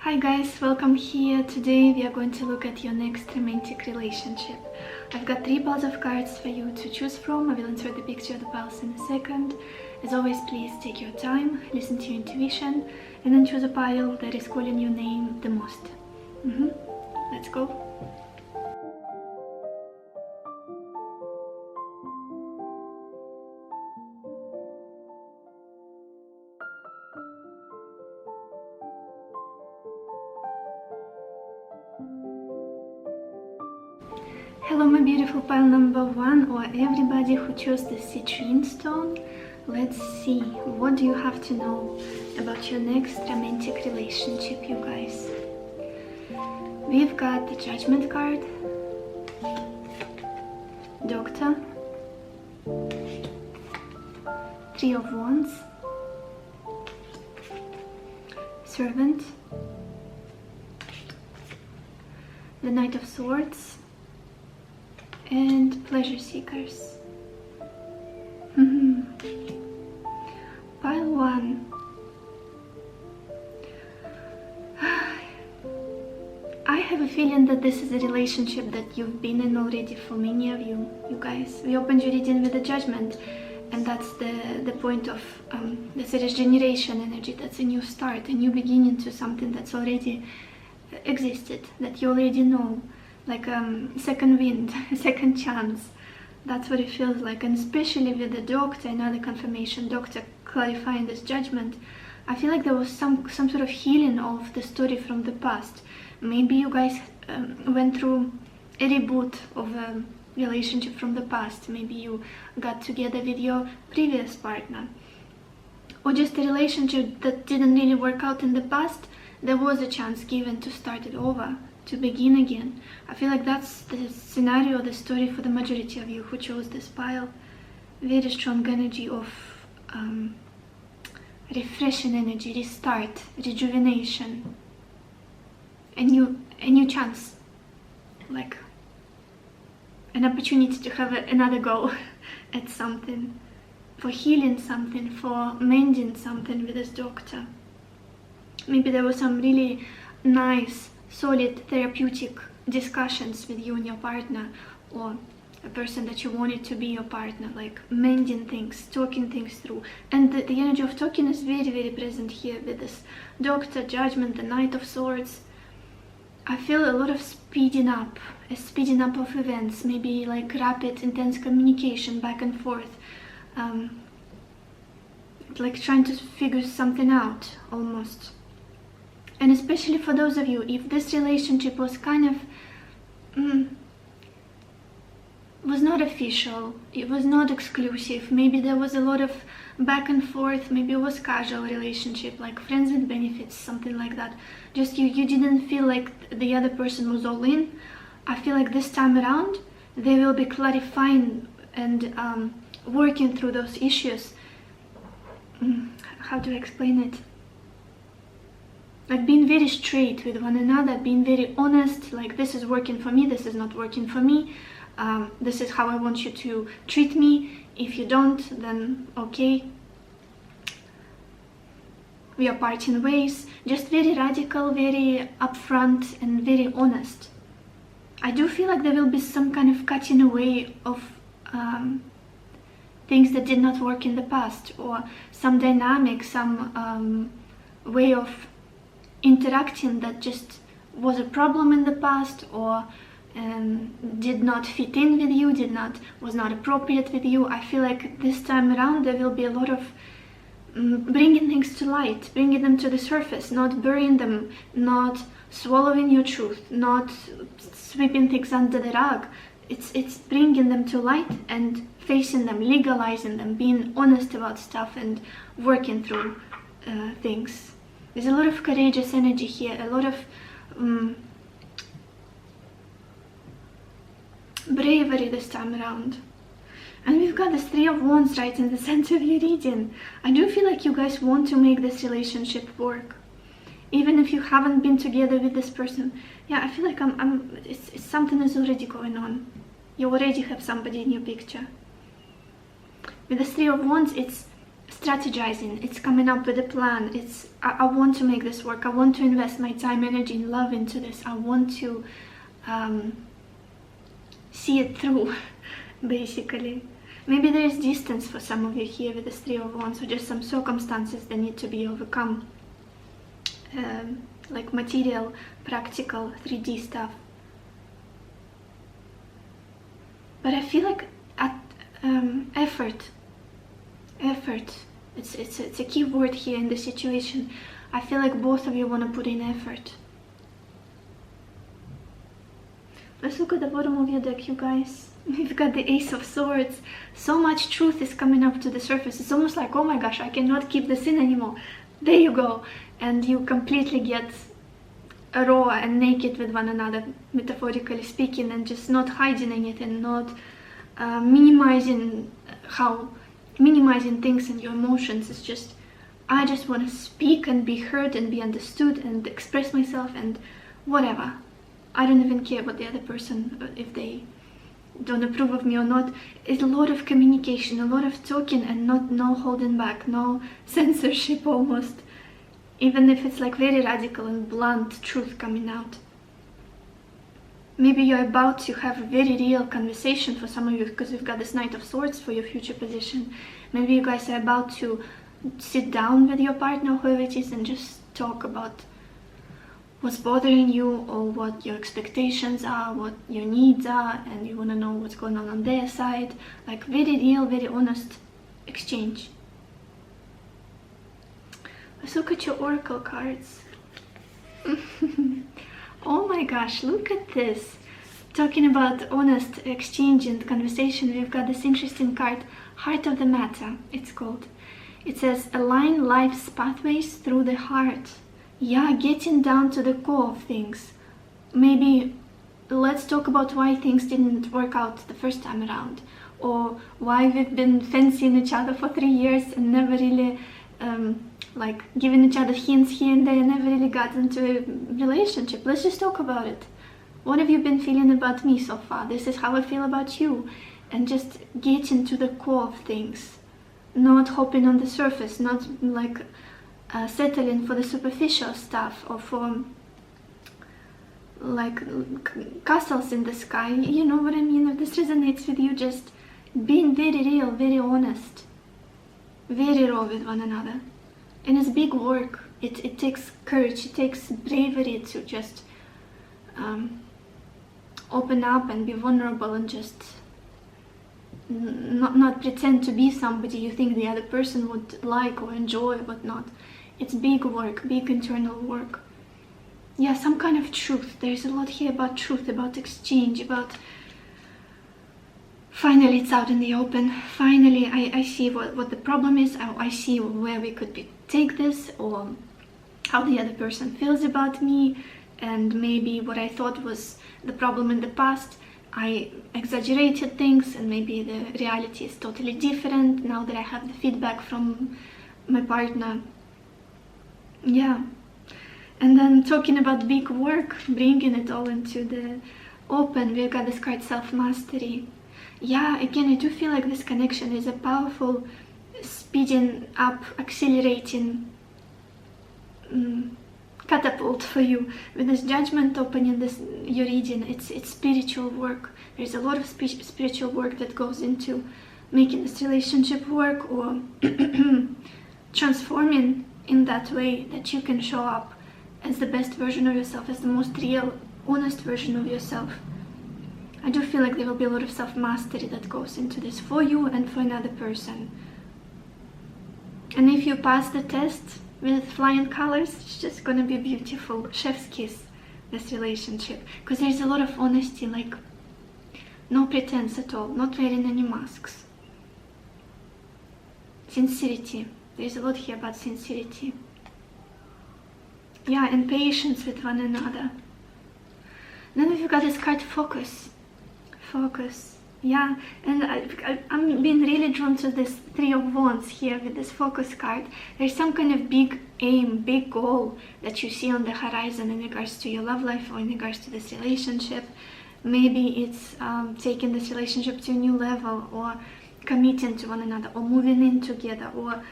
Hi guys, welcome here. Today we are going to look at your next romantic relationship. I've got 3 piles of cards for you to choose from. I will insert the picture of the piles in a second. As always, please take your time, listen to your intuition, and then choose a pile that is calling your name the most. Let's go. Hello my beautiful pile number 1, or everybody who chose the citrine stone. Let's see, what do you have to know about your next romantic relationship, you guys? We've got the Judgment card, Doctor, 3 of Wands, Servant, the Knight of Swords, and Pleasure Seekers. Pile 1. I have a feeling that this is a relationship that you've been in already for many of you guys. We opened your reading with the Judgment, and that's the point of this regeneration energy. That's a new start, a new beginning to something that's already existed, that you already know. Like second wind, a second chance. That's what it feels like. And especially with the Doctor, another confirmation, Doctor clarifying this Judgment, I feel like there was some sort of healing of the story from the past. Maybe you guys went through a reboot of a relationship from the past. Maybe you got together with your previous partner, or just a relationship that didn't really work out in the past. There was a chance given to start it over, to begin again. I feel like that's the scenario, the story for the majority of you who chose this pile. Very strong energy of refreshing energy, restart, rejuvenation, a new chance, like an opportunity to have another go at something, for healing something, for mending something with this Doctor. Maybe there was some really nice solid therapeutic discussions with you and your partner, or a person that you wanted to be your partner, like mending things, talking things through. And the energy of talking is very, very present here with this Doctor, Judgment, the Knight of Swords. I feel a lot of speeding up, a speeding up of events, maybe like rapid, intense communication back and forth, like trying to figure something out almost. And especially for those of you, if this relationship was kind of was not official, it was not exclusive, maybe there was a lot of back and forth, maybe it was casual relationship, like friends with benefits, something like that. Just you didn't feel like the other person was all in. I feel like this time around, they will be clarifying and working through those issues. How to explain it? Like being very straight with one another, being very honest, like this is working for me, this is not working for me, this is how I want you to treat me. If you don't, then okay, we are parting ways. Just very radical, very upfront, and very honest. I do feel like there will be some kind of cutting away of things that did not work in the past, or some dynamic, some way of interacting that just was a problem in the past, or did not fit in with you, was not appropriate with you. I feel like this time around there will be a lot of bringing things to light, bringing them to the surface, not burying them, not swallowing your truth, not sweeping things under the rug. It's bringing them to light and facing them, legalizing them, being honest about stuff and working through things. There's a lot of courageous energy here, a lot of bravery this time around. And we've got this 3 of Wands right in the center of your reading. I do feel like you guys want to make this relationship work. Even if you haven't been together with this person. Yeah, I feel like it's something is already going on. You already have somebody in your picture. With the 3 of Wands, it's strategizing, it's coming up with a plan, it's I want to make this work, I want to invest my time, energy and love into this, I want to see it through, basically. Maybe there is distance for some of you here with this 3 of Wands, or just some circumstances that need to be overcome, like material, practical, 3D stuff. But I feel like effort, it's a key word here in this situation. I feel like both of you want to put in effort. Let's look at the bottom of your deck, you guys. We've got the Ace of Swords. So much truth is coming up to the surface. It's almost like, oh my gosh, I cannot keep this in anymore. There you go. And you completely get raw and naked with one another, metaphorically speaking, and just not hiding anything, not minimizing things and your emotions. It's just, I just want to speak and be heard and be understood and express myself and whatever. I don't even care about the other person, if they don't approve of me or not. It's a lot of communication, a lot of talking, and no holding back, no censorship almost. Even if it's like very radical and blunt truth coming out. Maybe you're about to have a very real conversation for some of you, because we've got this Knight of Swords for your future position. Maybe you guys are about to sit down with your partner, whoever it is, and just talk about what's bothering you, or what your expectations are, what your needs are, and you want to know what's going on their side. Like very real, very honest exchange. Let's look at your oracle cards. Oh my gosh, look at this. Talking about honest exchange and conversation, we've got this interesting card, Heart of the Matter, it's called. It says, align life's pathways through the heart. Yeah, getting down to the core of things. Maybe let's talk about why things didn't work out the first time around, or why we've been fancying each other for 3 years and never really like giving each other hints here and there, never really got into a relationship. Let's just talk about it. What have you been feeling about me so far? This is how I feel about you. And just getting to the core of things. Not hopping on the surface, not like settling for the superficial stuff, or for like castles in the sky. You know what I mean? If this resonates with you, just being very real, very honest, very raw with one another. And it's big work. It takes courage, it takes bravery to just open up and be vulnerable, and just not pretend to be somebody you think the other person would like or enjoy, but not. It's big work, big internal work. Yeah, some kind of truth. There's a lot here about truth, about exchange, about finally it's out in the open. Finally I see what the problem is. I see where we could take this, or how the other person feels about me, and maybe what I thought was the problem in the past, I exaggerated things, and maybe the reality is totally different now that I have the feedback from my partner. Yeah. And then talking about big work, bringing it all into the open, we've got this card, Self-Mastery. Yeah, again, I do feel like this connection is a powerful speeding up, accelerating catapult for you. With this Judgment opening this your reading, it's spiritual work. There's a lot of spiritual work that goes into making this relationship work, or transforming in that way that you can show up as the best version of yourself, as the most real, honest version of yourself. I do feel like there will be a lot of self-mastery that goes into this for you and for another person. And if you pass the test with flying colors, it's just gonna be beautiful. Chef's kiss, this relationship. Because there's a lot of honesty, like no pretense at all, not wearing any masks. Sincerity. There's a lot here about sincerity. Yeah, and patience with one another. Then we've got this card, Focus. Focus. Yeah, and I'm being really drawn to this Three of Wands here with this Focus card. There's some kind of big aim, big goal that you see on the horizon in regards to your love life, or in regards to this relationship. Maybe it's taking this relationship to a new level, or committing to one another, or moving in together, or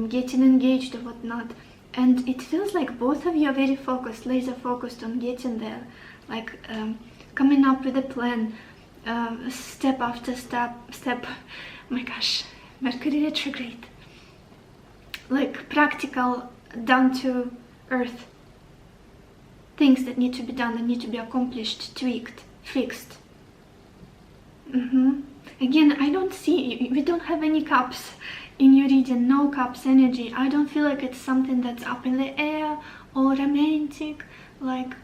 getting engaged or whatnot. And it feels like both of you are very focused, laser focused on getting there, like coming up with a plan, step after step. Oh my gosh, Mercury retrograde. Like practical, down to earth things that need to be done, that need to be accomplished, tweaked, fixed. Again, I don't see, we don't have any cups in your reading, no cups energy. I don't feel like it's something that's up in the air or romantic, like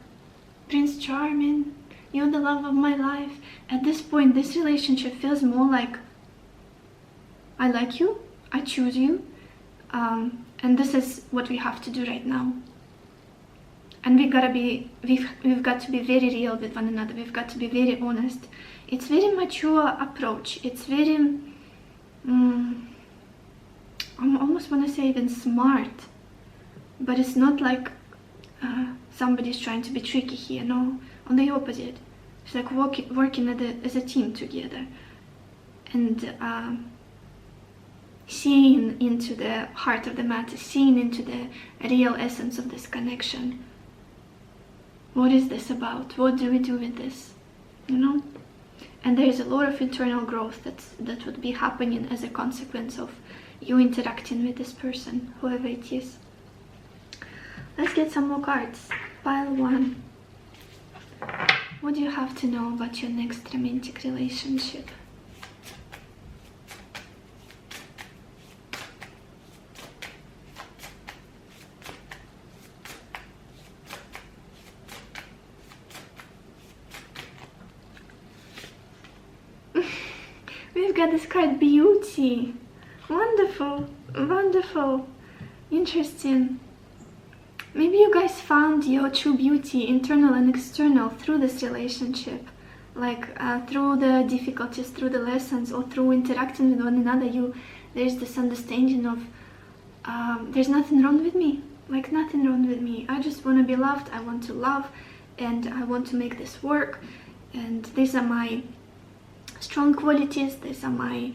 Prince Charming, you're the love of my life. At this point, this relationship feels more like I like you, I choose you, and this is what we have to do right now. And we've got to be very real with one another. We've got to be very honest. It's very mature approach. It's very, I almost want to say even smart, but it's not like somebody's trying to be tricky here. No, on the opposite. It's like working as a team together, and seeing into the heart of the matter, seeing into the real essence of this connection. What is this about? What do we do with this? You know? And there is a lot of internal growth that would be happening as a consequence of you interacting with this person, whoever it is. Let's get some more cards. Pile 1. What do you have to know about your next romantic relationship? We've got this card, beauty. Wonderful, wonderful, interesting. Maybe you guys found your true beauty, internal and external, through this relationship. Like through the difficulties, through the lessons, or through interacting with one another. There's this understanding of there's nothing wrong with me. Like nothing wrong with me. I just want to be loved. I want to love, and I want to make this work. And these are my strong qualities, these are my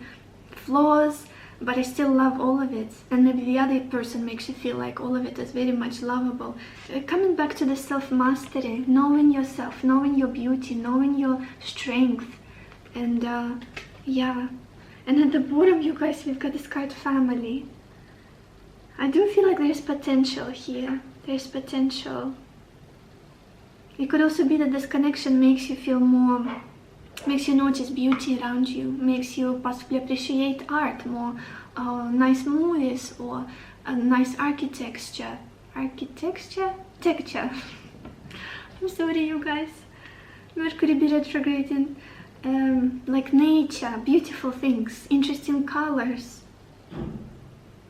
flaws, but I still love all of it. And maybe the other person makes you feel like all of it is very much lovable. Coming back to the self-mastery, knowing yourself, knowing your beauty, knowing your strength. And yeah, and at the bottom, you guys, we've got this card, family. I do feel like there's potential here. There's potential. It could also be that this connection makes you feel more, makes you notice beauty around you, makes you possibly appreciate art more, nice movies, or a nice architecture. Texture. I'm sorry, you guys. Mercury be retrograding. Like nature, beautiful things, interesting colors.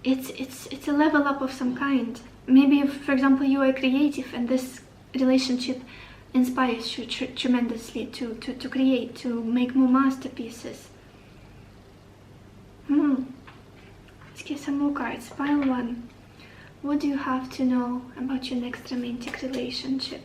It's a level up of some kind. Maybe if, for example, you are creative and this relationship inspires you tremendously to create, to make more masterpieces. Let's get some more cards. Pile 1. What do you have to know about your next romantic relationship?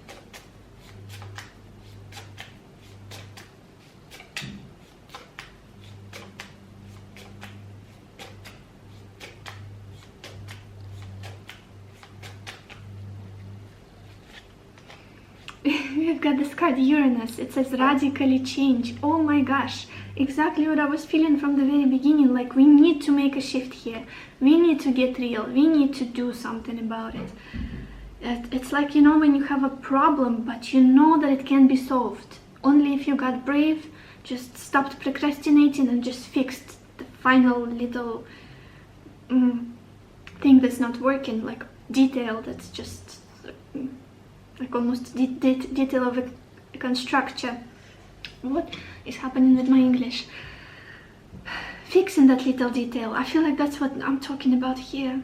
We've got this card, Uranus. It says radically change. Oh my gosh, exactly what I was feeling from the very beginning. Like, we need to make a shift here. We need to get real. We need to do something about it. It's like, you know, when you have a problem, but you know that it can be solved. Only if you got brave, just stopped procrastinating and just fixed the final little thing that's not working, like detail that's just like almost detail of a construction. What is happening with my English? Fixing that little detail. I feel like that's what I'm talking about here.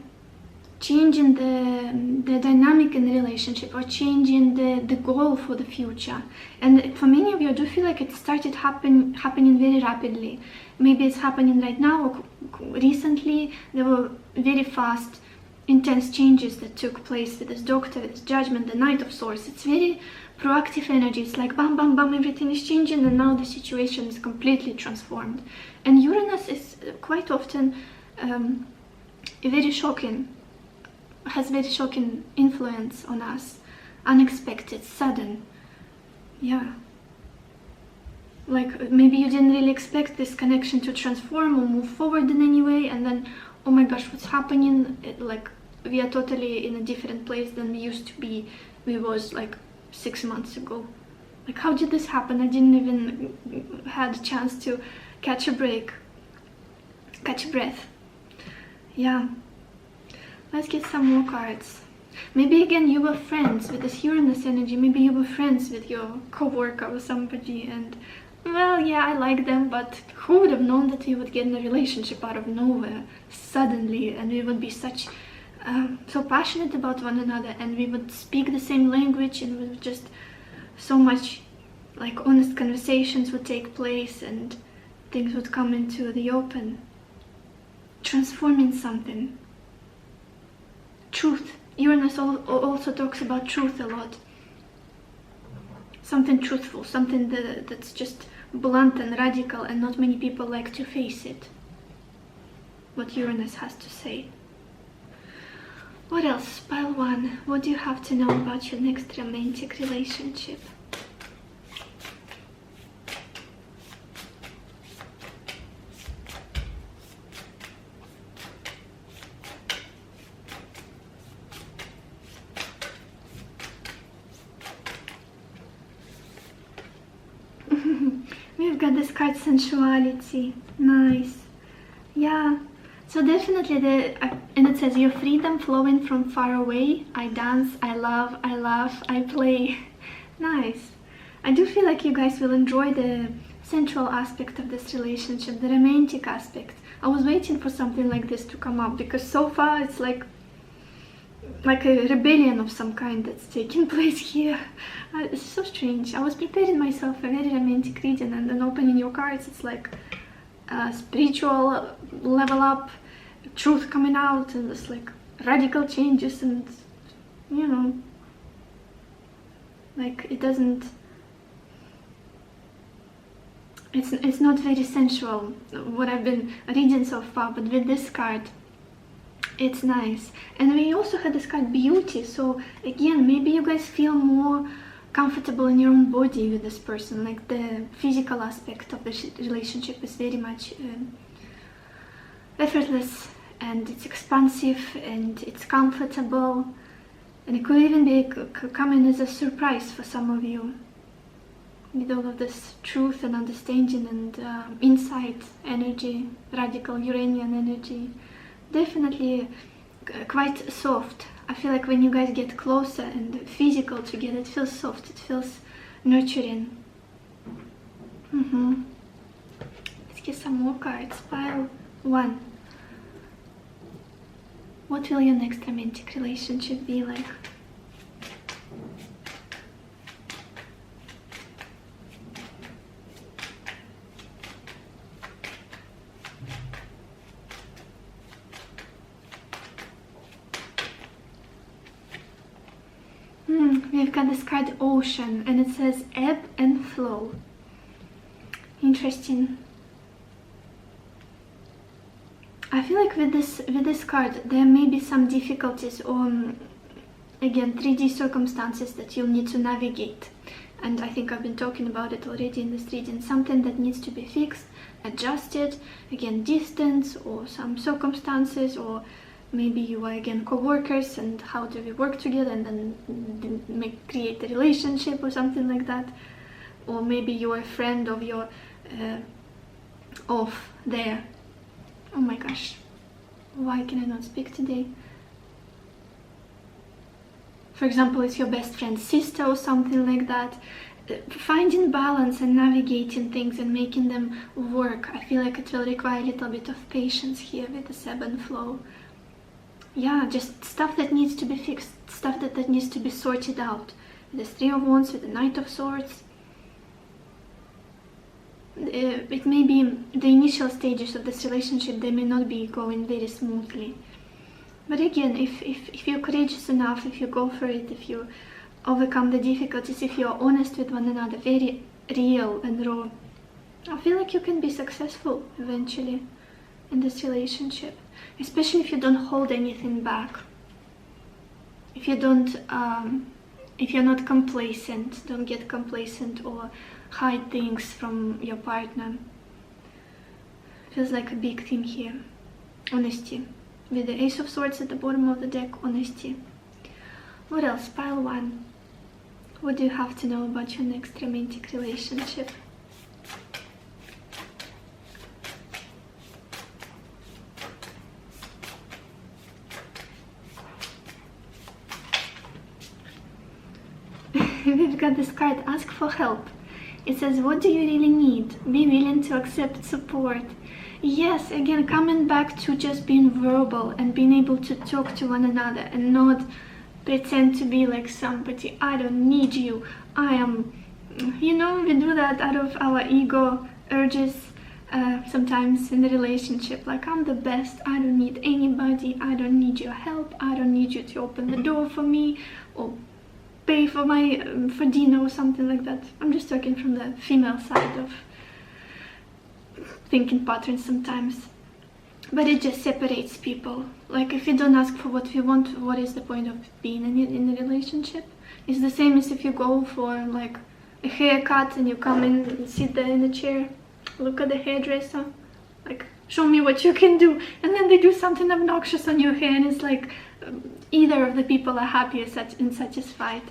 Changing the dynamic in the relationship, or changing the goal for the future. And for many of you, I do feel like it started happening very rapidly. Maybe it's happening right now, or recently. There were very fast, intense changes that took place with this Doctor, with this Judgment, the Knight of Swords. It's very proactive energy. It's like bam, bam, bam, everything is changing, and now the situation is completely transformed. And Uranus is quite often very shocking, has very shocking influence on us, unexpected, sudden. Yeah, like maybe you didn't really expect this connection to transform or move forward in any way, and then, oh my gosh, what's happening? Like we are totally in a different place than we used to be. We was like 6 months ago. Like, how did this happen? I didn't even had a chance to catch a break, catch a breath. Yeah, let's get some more cards. Maybe again you were friends with this Uranus energy. Maybe you were friends with your co-worker or somebody, and well, yeah, I like them, but who would have known that we would get in a relationship out of nowhere suddenly, and we would be such so passionate about one another, and we would speak the same language, and we would just so much like honest conversations would take place, and things would come into the open, transforming something. Truth. Uranus also talks about truth a lot. Something truthful, something that's just blunt and radical, and not many people like to face it. What Uranus has to say. What else? Pile 1. What do you have to know about your next romantic relationship? We've got this card, sensuality. Nice. Yeah. So definitely and it says your freedom flowing from far away. I dance, I love, I laugh, I play. Nice. I do feel like you guys will enjoy the sensual aspect of this relationship, the romantic aspect. I was waiting for something like this to come up, because so far it's like a rebellion of some kind that's taking place here. It's so strange. I was preparing myself for a very romantic reading, and then opening your cards, it's like spiritual level up, truth coming out, and it's like radical changes, and you know, like it doesn't, it's not very sensual what I've been reading so far, but with this card it's nice. And we also had this card, beauty. So again, maybe you guys feel more comfortable in your own body with this person. Like the physical aspect of the relationship is very much effortless, and it's expansive, and it's comfortable, and it could even be coming as a surprise for some of you, with all of this truth and understanding and insight energy, radical Uranian energy. Definitely quite soft. I feel like when you guys get closer and physical together, it feels soft, it feels nurturing. Let's get some more cards. Pile 1. What will your next romantic relationship be like? We've got this card, ocean, and it says ebb and flow. Interesting. I feel like with this card there may be some difficulties on, again, 3D circumstances that you'll need to navigate, and I think I've been talking about it already in this reading. Something that needs to be fixed, adjusted, again, distance or some circumstances, or maybe you are again co-workers, and how do we work together and then create a relationship or something like that. Or maybe you are a friend of your there. Oh my gosh, why can I not speak today? For example, it's your best friend's sister or something like that. Finding balance and navigating things and making them work, I feel like it will require a little bit of patience here with the ebb and flow. Yeah, just stuff that needs to be fixed, stuff that needs to be sorted out. The 3 of Wands with the Knight of Swords. It may be the initial stages of this relationship, they may not be going very smoothly. But again, if you're courageous enough, if you go for it, if you overcome the difficulties, if you're honest with one another, very real and raw, I feel like you can be successful eventually. in this relationship, especially if you don't hold anything back. If you don't, if you're not complacent, don't get complacent or hide things from your partner. Feels like a big theme here. Honesty. With the Ace of Swords at the bottom of the deck, honesty. What else? Pile 1. What do you have to know about your next romantic relationship? We've got this card, ask for help. It says, what do you really need? Be willing to accept support. Yes, again, coming back to just being verbal and being able to talk to one another and not pretend to be like somebody. I don't need you. I am, you know, we do that out of our ego urges sometimes in the relationship. Like, I'm the best. I don't need anybody. I don't need your help. I don't need you to open the door for me or pay for my for dinner or something like that. I'm just talking from the female side of thinking patterns sometimes. But it just separates people. Like, if you don't ask for what we want, what is the point of being in a relationship? It's the same as if you go for like a haircut and you come in and sit there in the chair, look at the hairdresser, like, show me what you can do, and then they do something obnoxious on your hair, and it's like either of the people are happy and satisfied.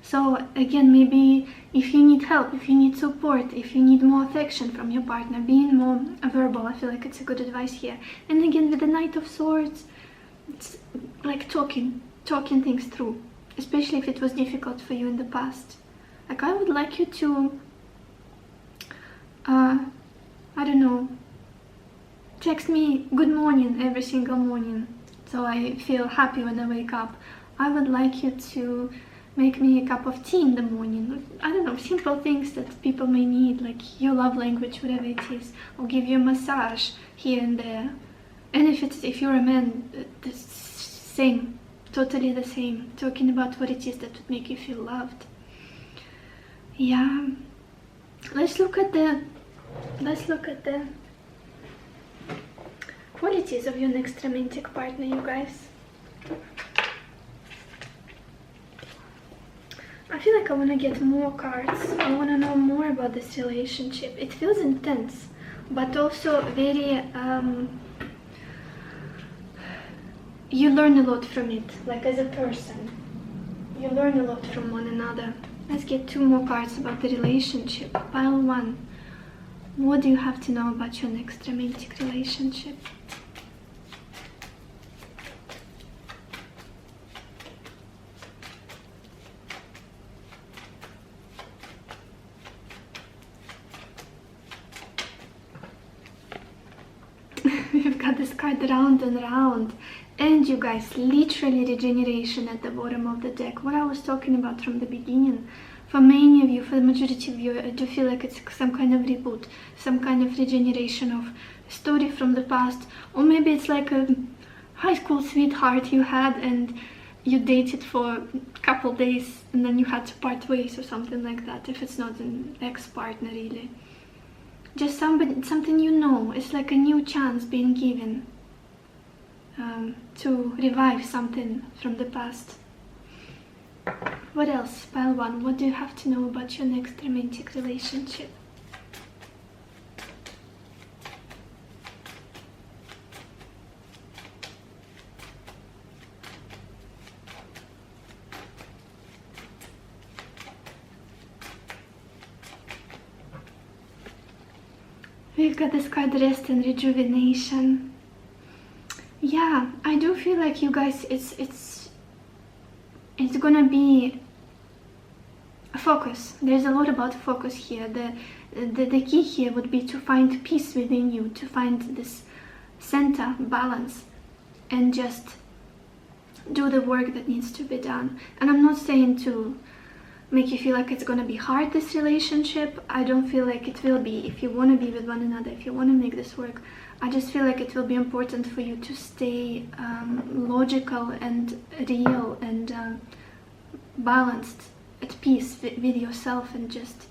So again, maybe if you need help, if you need support, if you need more affection from your partner, being more verbal, I feel like it's a good advice here. And again, with the Knight of Swords, it's like talking things through, especially if it was difficult for you in the past. Like, I would like you to, I don't know, text me good morning every single morning, so I feel happy when I wake up. I would like you to make me a cup of tea in the morning. I don't know, simple things that people may need, like your love language, whatever it is. Or give you a massage here and there. And if you're a man, the same, totally the same. Talking about what it is that would make you feel loved. Yeah. Let's look at the qualities of your next romantic partner, you guys. I feel like I want to get more cards. I want to know more about this relationship. It feels intense, but also very, you learn a lot from it, like as a person. You learn a lot from one another. Let's get 2 more cards about the relationship. Pile 1. What do you have to know about your next romantic relationship? We've got this card round and round, and you guys, literally regeneration at the bottom of the deck. What I was talking about from the beginning. For many of you, for the majority of you, I do feel like it's some kind of reboot, some kind of regeneration of a story from the past, or maybe it's like a high school sweetheart you had and you dated for a couple days and then you had to part ways or something like that, if it's not an ex-partner really. Just something you know. It's like a new chance being given to revive something from the past. What else? Pile 1. What do you have to know about your next romantic relationship? We've got this card, rest and rejuvenation. Yeah, I do feel like you guys, it's gonna be a focus. There's a lot about focus here. The key here would be to find peace within you, to find this center, balance, and just do the work that needs to be done. And I'm not saying to make you feel like it's gonna be hard, this relationship. I don't feel like it will be. If you want to be with one another, if you want to make this work, I just feel like it will be important for you to stay logical and real and balanced, at peace with yourself, and just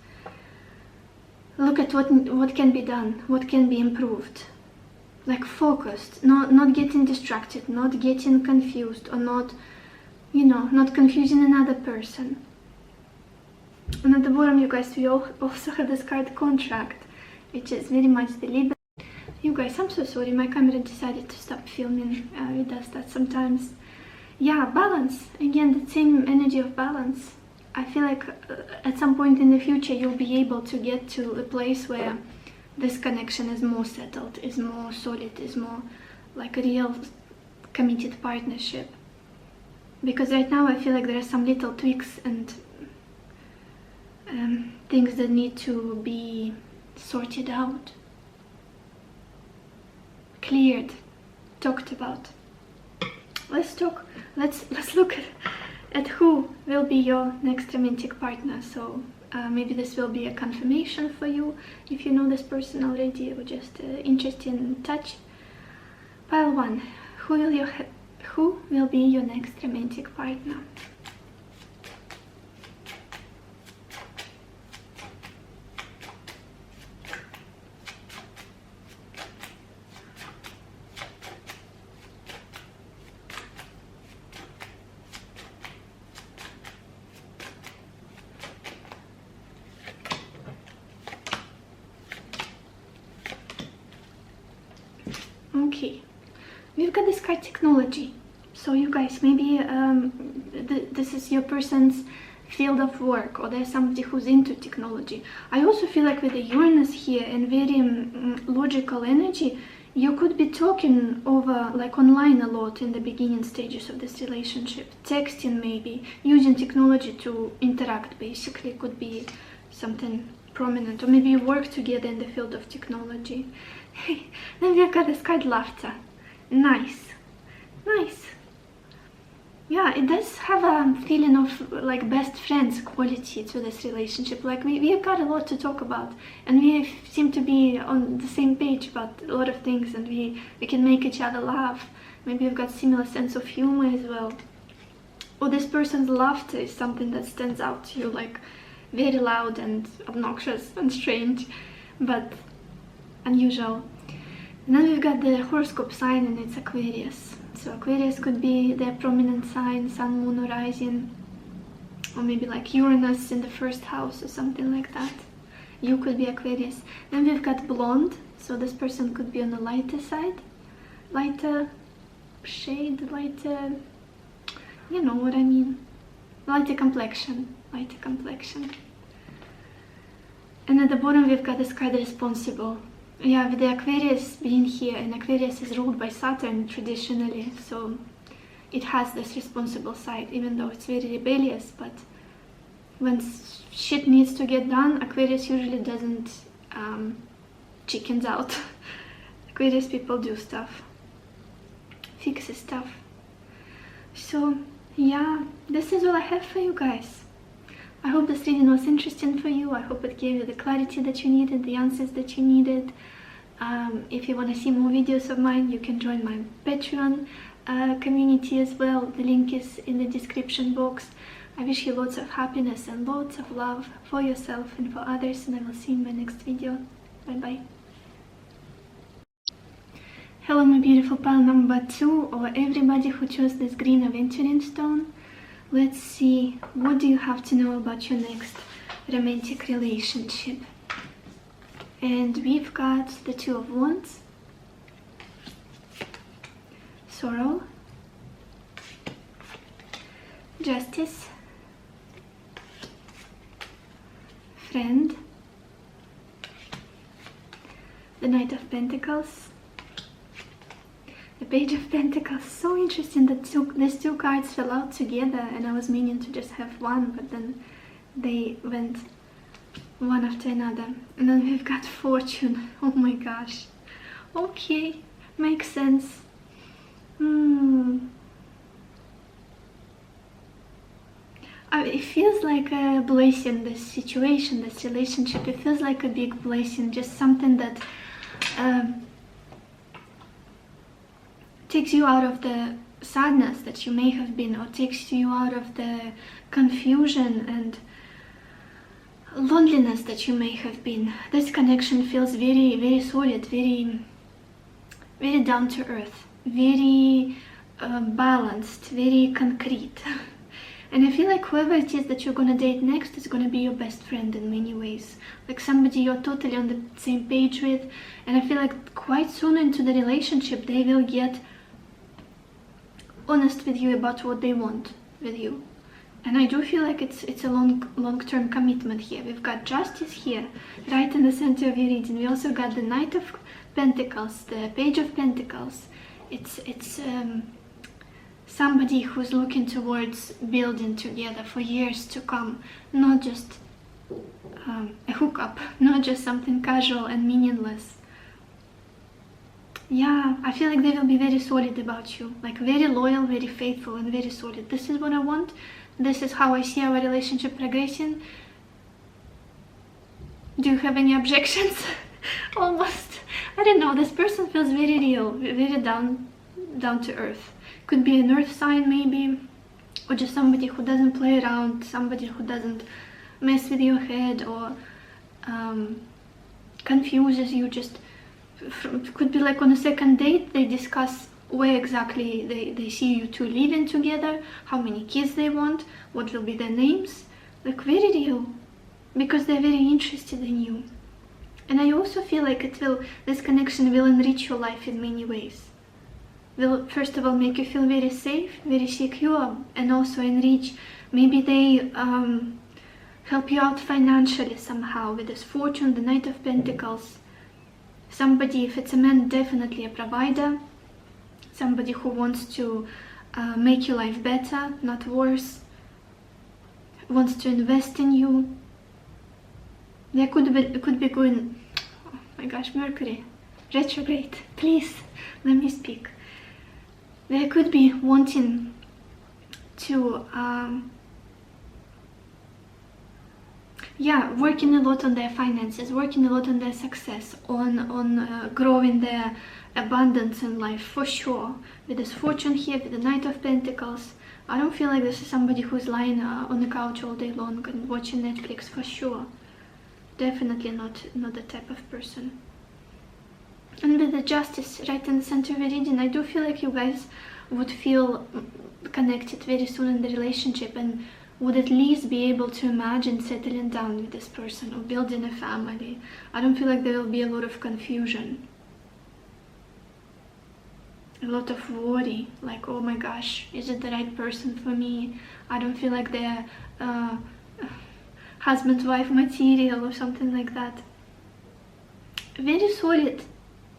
look at what can be done, what can be improved. like focused, not getting distracted, not getting confused, or not, you know, not confusing another person. And at the bottom, you guys, we also have this card contract, which is very much the liberty. You guys, I'm so sorry, my camera decided to stop filming. It does that sometimes. Yeah, balance. Again, the same energy of balance. I feel like at some point in the future, you'll be able to get to a place where this connection is more settled, is more solid, is more like a real committed partnership. Because right now I feel like there are some little tweaks and things that need to be sorted out, cleared, talked about. Let's look at who will be your next romantic partner. So maybe this will be a confirmation for you if you know this person already, or just interesting touch. Pile 1. Who will be your next romantic partner? Okay, we've got this card technology. So you guys, maybe this is your person's field of work, or there's somebody who's into technology. I also feel like with the Uranus here and very logical energy, you could be talking over like online a lot in the beginning stages of this relationship. Texting maybe, using technology to interact basically could be something prominent, or maybe you work together in the field of technology. Then we've got this card laughter. Nice. Nice. Yeah, it does have a feeling of like best friends quality to this relationship. Like we've got a lot to talk about, and we seem to be on the same page about a lot of things, and we can make each other laugh. Maybe we've got similar sense of humor as well. Or this person's laughter is something that stands out to you, like very loud and obnoxious and strange, but unusual. And then we've got the horoscope sign, and it's Aquarius. So Aquarius could be their prominent sign, sun, moon, or rising, or maybe like Uranus in the first house or something like that. You could be Aquarius. Then we've got blonde, so this person could be on the lighter side, lighter shade, lighter, you know what I mean, lighter complexion, lighter complexion. And at the bottom we've got this card responsible. Yeah, with the Aquarius being here, and Aquarius is ruled by Saturn traditionally, so it has this responsible side, even though it's very rebellious. But when shit needs to get done, Aquarius usually doesn't chickens out. Aquarius people do stuff, fixes stuff. So yeah, this is all I have for you guys. I hope this reading was interesting for you. I hope it gave you the clarity that you needed, the answers that you needed. If you want to see more videos of mine, you can join my Patreon community as well. The link is in the description box. I wish you lots of happiness and lots of love for yourself and for others, and I will see you in my next video. Bye bye. Hello my beautiful pile number 2, or everybody who chose this green aventuring stone. Let's see, what do you have to know about your next romantic relationship? And we've got the Two of Wands, Sorrow, Justice, Friend, the Knight of Pentacles, the Page of Pentacles. So interesting that these two cards fell out together, and I was meaning to just have one, but then they went one after another. And then we've got Fortune. Oh my gosh. Okay, makes sense. It feels like a blessing, this situation, this relationship. It feels like a big blessing, just something that takes you out of the sadness that you may have been, or takes you out of the confusion and loneliness that you may have been. This connection feels very, very solid, very, very down to earth, very balanced, very concrete. And I feel like whoever it is that you're gonna date next is gonna be your best friend in many ways. Like somebody you're totally on the same page with. And I feel like quite soon into the relationship, they will get honest with you about what they want with you. And I do feel like it's a long-term commitment here. We've got Justice here, right in the center of your reading. We also got the Knight of Pentacles, the Page of Pentacles. It's somebody who's looking towards building together for years to come, not just a hookup, not just something casual and meaningless. Yeah, I feel like they will be very solid about you, like very loyal, very faithful, and very solid. This is what I want. This is how I see our relationship progressing. Do you have any objections? Almost. I don't know, this person feels very real, very down to earth. Could be an earth sign maybe, or just somebody who doesn't play around, somebody who doesn't mess with your head or confuses you. Just could be like on a second date they discuss where exactly they see you two living together, how many kids they want, what will be their names. Like very real, because they're very interested in you. And I also feel like this connection will enrich your life in many ways. Will first of all make you feel very safe, very secure, and also enrich. Maybe they help you out financially somehow with this Fortune, the Knight of Pentacles. Somebody, if it's a man, definitely a provider. Somebody who wants to make your life better, not worse. Wants to invest in you. There could be going, oh my gosh, Mercury, retrograde, please, let me speak. They could be wanting to, working a lot on their finances, working a lot on their success, on growing their abundance in life, for sure. With this Fortune here, with the Knight of Pentacles, I don't feel like this is somebody who's lying on the couch all day long and watching Netflix, for sure. Definitely not the type of person. And with the Justice right in the center of the reading, I do feel like you guys would feel connected very soon in the relationship and would at least be able to imagine settling down with this person or building a family. I don't feel like there will be a lot of confusion. A lot of worry, like, oh my gosh, is it the right person for me? I don't feel like they're husband-wife material or something like that. Very solid.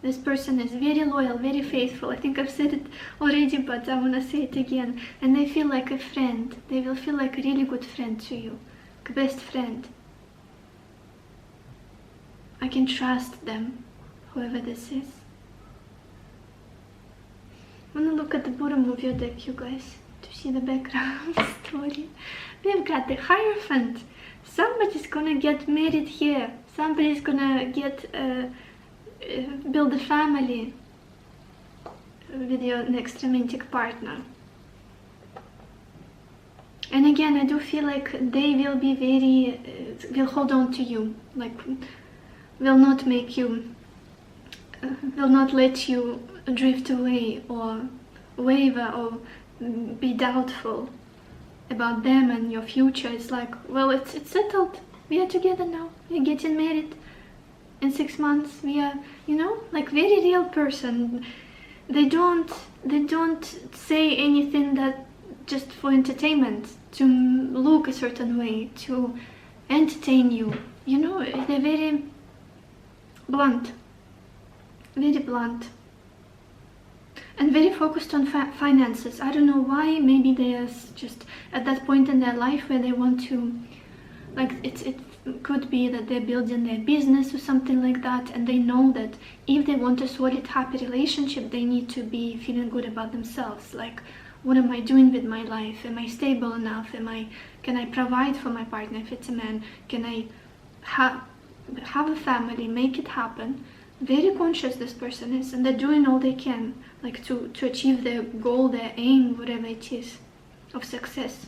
This person is very loyal, very faithful. I think I've said it already, but I want to say it again. And they feel like a friend. They will feel like a really good friend to you. A best friend. I can trust them, whoever this is. I want to look at the bottom of your deck, you guys, to see the background story. We've got the Hierophant. Somebody's gonna get married here. Somebody's gonna build a family with your next romantic partner. And again, I do feel like they will be will hold on to you, like will not make you, will not let you drift away or waver or be doubtful about them and your future. It's like, well, it's settled. We are together now. We're getting married in 6 months. We are, like very real person. They don't say anything that just for entertainment, to look a certain way, to entertain you. They're very blunt. Very blunt. And very focused on finances. I don't know why. Maybe they're just at that point in their life where they want to, like, it could be that they're building their business or something like that, and they know that if they want a solid, happy relationship, they need to be feeling good about themselves. Like, what am I doing with my life? Am I stable enough? Can I provide for my partner if it's a man? Can I have a family, make it happen? Very conscious this person is, and they're doing all they can, like to achieve their goal, their aim, whatever it is, of success.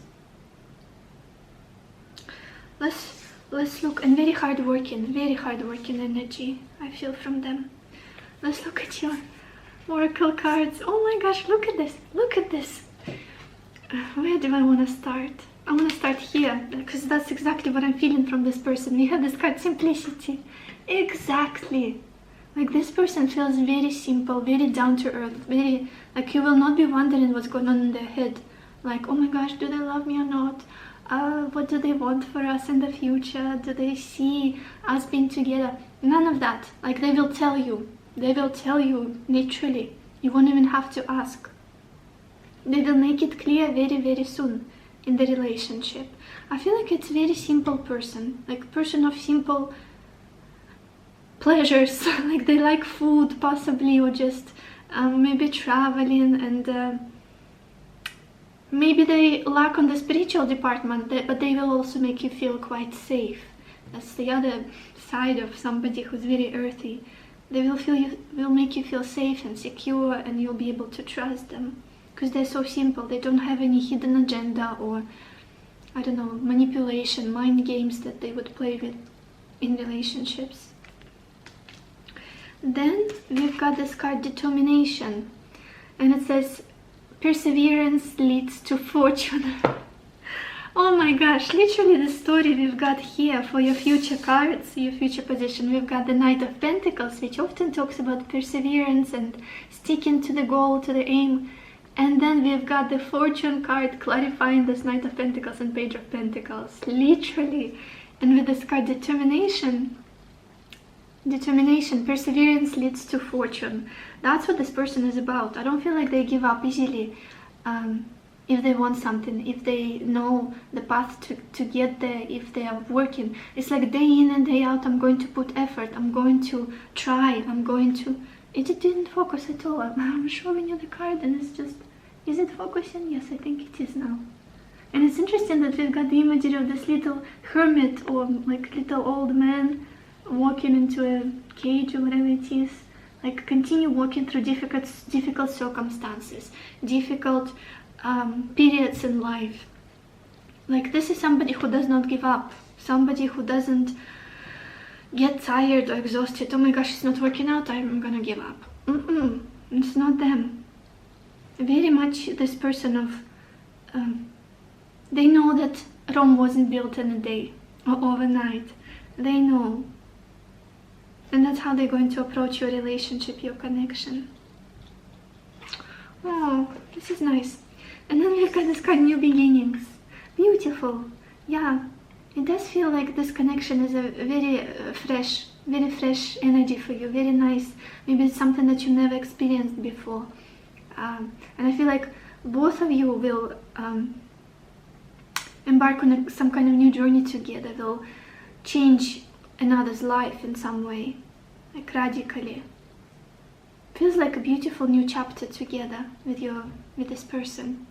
Let's look, and very hardworking energy I feel from them. Let's look at your Oracle cards. Oh my gosh, look at this. Look at this. Where do I want to start? I want to start here, because that's exactly what I'm feeling from this person. We have this card, simplicity. Exactly. Like, this person feels very simple, very down to earth, very, like, you will not be wondering what's going on in their head. Like, oh my gosh, do they love me or not? What do they want for us in the future? Do they see us being together? None of that. Like, they will tell you. They will tell you, literally. You won't even have to ask. They will make it clear very, very soon in the relationship. I feel like it's a very simple person. Like, person of simple pleasures. Like, they like food, possibly, or just maybe traveling, and maybe they lack on the spiritual department, but they will also make you feel quite safe. That's the other side of somebody who's very earthy. They will make you feel safe and secure, and you'll be able to trust them because they're so simple. They don't have any hidden agenda or, I don't know, manipulation, mind games that they would play with in relationships. Then we've got this card, determination, and it says perseverance leads to fortune. Oh my gosh, literally the story we've got here for your future cards, your future position. We've got the Knight of Pentacles, which often talks about perseverance and sticking to the goal, to the aim. And then we've got the Fortune card clarifying this Knight of Pentacles and Page of Pentacles, literally. And with this card, determination, perseverance leads to fortune. That's what this person is about. I don't feel like they give up easily. If they want something, if they know the path to get there, if they are working, it's like day in and day out, I'm going to put effort, I'm going to try, I'm going to... It didn't focus at all. I'm showing you the card and it's just... Is it focusing? Yes, I think it is now. And it's interesting that we've got the imagery of this little hermit or like little old man walking into a cage or whatever it is. Like, continue walking through difficult circumstances, difficult periods in life. Like, this is somebody who does not give up, somebody who doesn't get tired or exhausted. Oh my gosh, it's not working out, I'm gonna give up. It's not them. Very much this person of they know that Rome wasn't built in a day or overnight. They know, and that's how they're going to approach your relationship, your connection. Oh, this is nice. And then we've got this card, new beginnings. Beautiful. Yeah, it does feel like this connection is a very fresh energy for you, very nice. Maybe it's something that you never experienced before. And I feel like both of you will embark on some kind of new journey together. They'll change another's life in some way, like radically. Feels like a beautiful new chapter together with this person.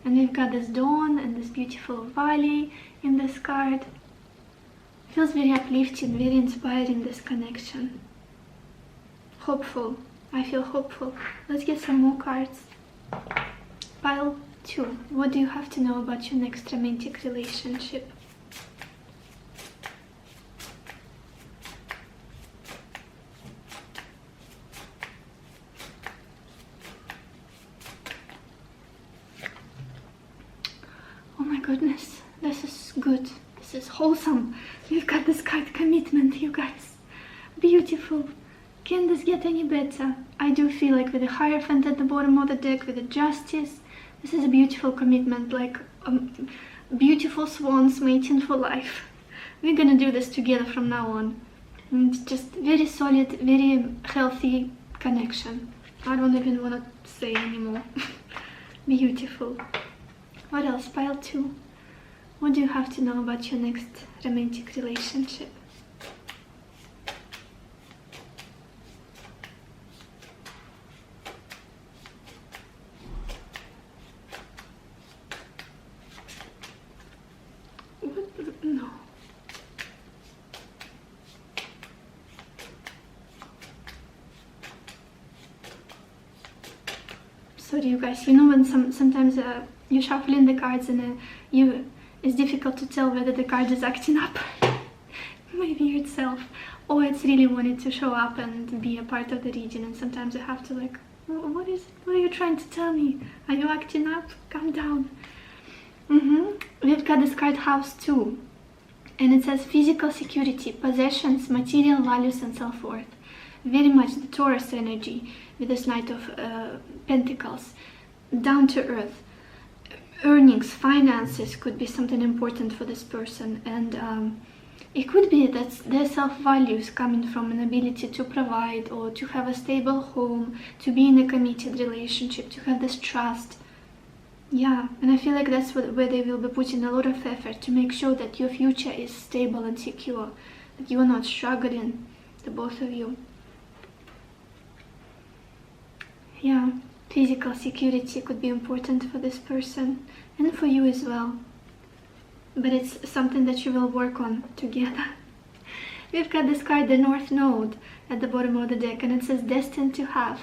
And we've got this dawn and this beautiful valley in this card. Feels very uplifting, very inspiring, this connection. Hopeful. I feel hopeful. Let's get some more cards. Pile 2. What do you have to know about your next romantic relationship? Oh my goodness, this is good. This is wholesome. We've got this card, commitment, you guys. Beautiful. Can this get any better? I do feel like with the Hierophant at the bottom of the deck, with the Justice, this is a beautiful commitment, like beautiful swans mating for life. We're gonna do this together from now on. And it's just very solid, very healthy connection. I don't even want to say anymore. Beautiful. What else? Pile 2. What do you have to know about your next romantic relationship? What? No. Sorry, you guys. You know when sometimes you shuffle in the cards and it's difficult to tell whether the card is acting up. my weird self, or it's really wanted to show up and be a part of the reading, and sometimes I have to like, what are you trying to tell me? Are you acting up? Calm down. We've got this card House 2, and it says physical security, possessions, material values and self-worth. Very much the Taurus energy with this Knight of Pentacles. Down to earth. Earnings, finances could be something important for this person, and it could be that their self-values coming from an ability to provide or to have a stable home, to be in a committed relationship, to have this trust. Yeah, and I feel like that's where they will be putting a lot of effort to make sure that your future is stable and secure, that you are not struggling, the both of you. Yeah, physical security could be important for this person and for you as well. But it's something that you will work on together. We've got this card, the North Node, at the bottom of the deck, and it says destined to have.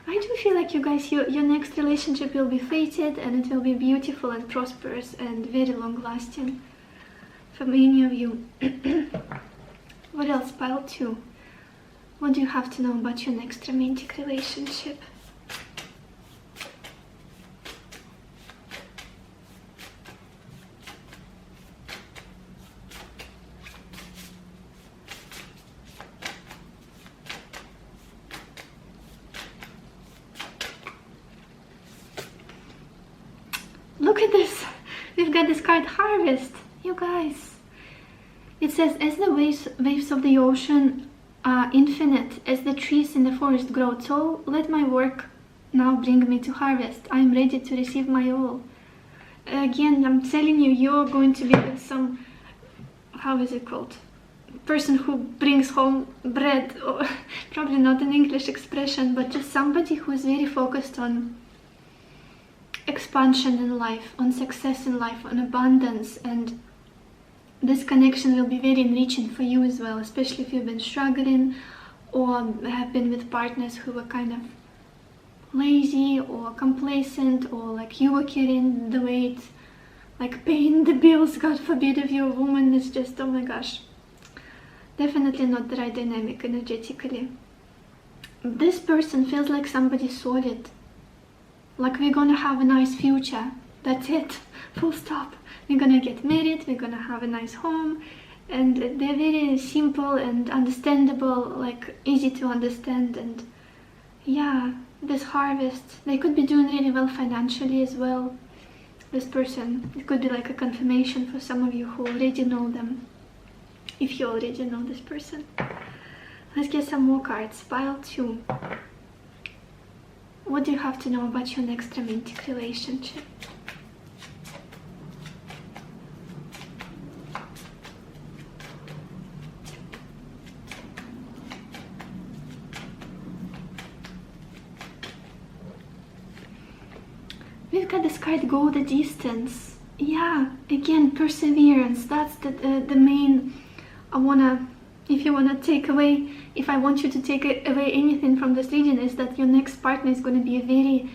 I do feel like you guys, your next relationship will be fated, and it will be beautiful and prosperous and very long lasting for many of you. What else? Pile 2. What do you have to know about your next romantic relationship? Look at this. We've got this card Harvest. You guys. It says, as the waves of the ocean are infinite, as the trees in the forest grow tall, let my work now bring me to harvest. I am ready to receive my all. Again, I'm telling you, you're going to be with some, how is it called? Person who brings home bread, or probably not an English expression, but just somebody who is very focused on expansion in life, on success in life, on abundance, and this connection will be very enriching for you as well, especially if you've been struggling or have been with partners who were kind of lazy or complacent, or like you were carrying the weight, like paying the bills, God forbid, if you're a woman. It's just, oh my gosh, definitely not the right dynamic energetically. This person feels like somebody solid. Like we're gonna have a nice future. That's it. Full stop. We're gonna get married. We're gonna have a nice home. And they're very simple and understandable, like easy to understand. And yeah, this harvest. They could be doing really well financially as well. This person. It could be like a confirmation for some of you who already know them. If you already know this person. Let's get some more cards. Pile 2. What do you have to know about your next romantic relationship? We've got this card, go the distance. Yeah, again, perseverance. That's the main, if you wanna take away, if I want you to take away anything from this reading, is that your next partner is going to be very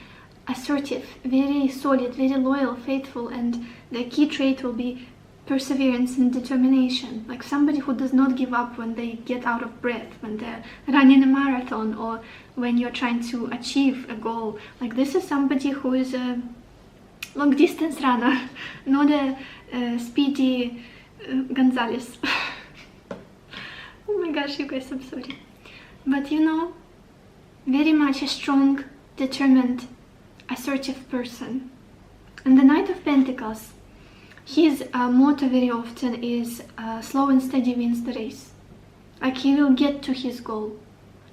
assertive, very solid, very loyal, faithful, and the key trait will be perseverance and determination. Like somebody who does not give up when they get out of breath, when they're running a marathon, or when you're trying to achieve a goal. Like this is somebody who is a long distance runner, not a speedy Gonzalez. Oh my gosh, you guys, I'm sorry. But you know, very much a strong, determined, assertive person. And the Knight of Pentacles, his motto very often is slow and steady wins the race. Like he will get to his goal.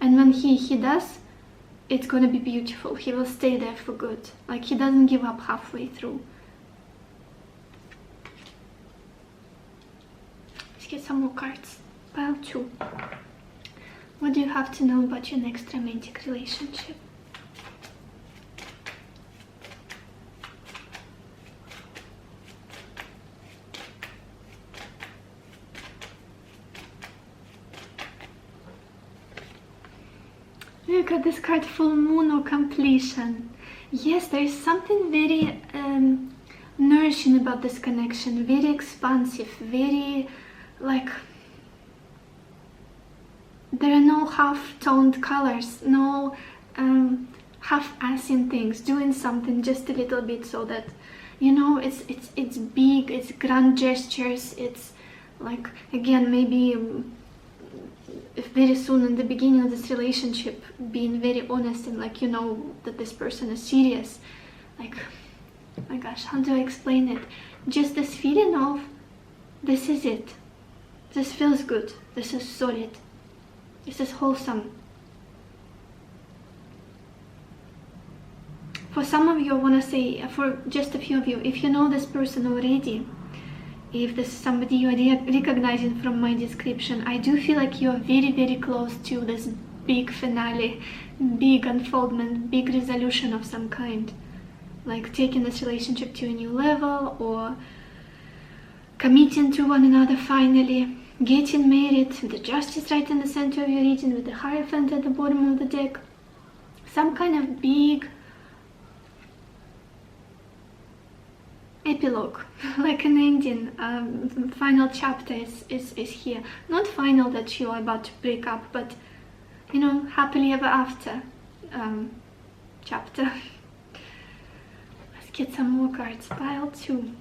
And when he does, it's gonna be beautiful. He will stay there for good. Like he doesn't give up halfway through. Let's get some more cards. Pile 2. What do you have to know about your next romantic relationship? Look at this card, full moon or completion. Yes, there is something very nourishing about this connection, very expansive, very like There are no half-toned colors, no half-assing things, doing something just a little bit so that, you know, it's big, it's grand gestures, it's like, again, maybe very soon in the beginning of this relationship, being very honest and like, you know, that this person is serious. Like, my gosh, how do I explain it? Just this feeling of, this is it. This feels good. This is solid. This is wholesome. For some of you, I want to say, for just a few of you, if you know this person already, if this is somebody you are recognizing from my description, I do feel like you are very, very close to this big finale, big unfoldment, big resolution of some kind. Like taking this relationship to a new level, or committing to one another finally, getting married, the Justice right in the center of your reading with the Hierophant at the bottom of the deck. Some kind of big epilogue, like an ending, final chapter is here. Not final that you are about to break up, but, you know, happily ever after chapter. Let's get some more cards. Pile 2.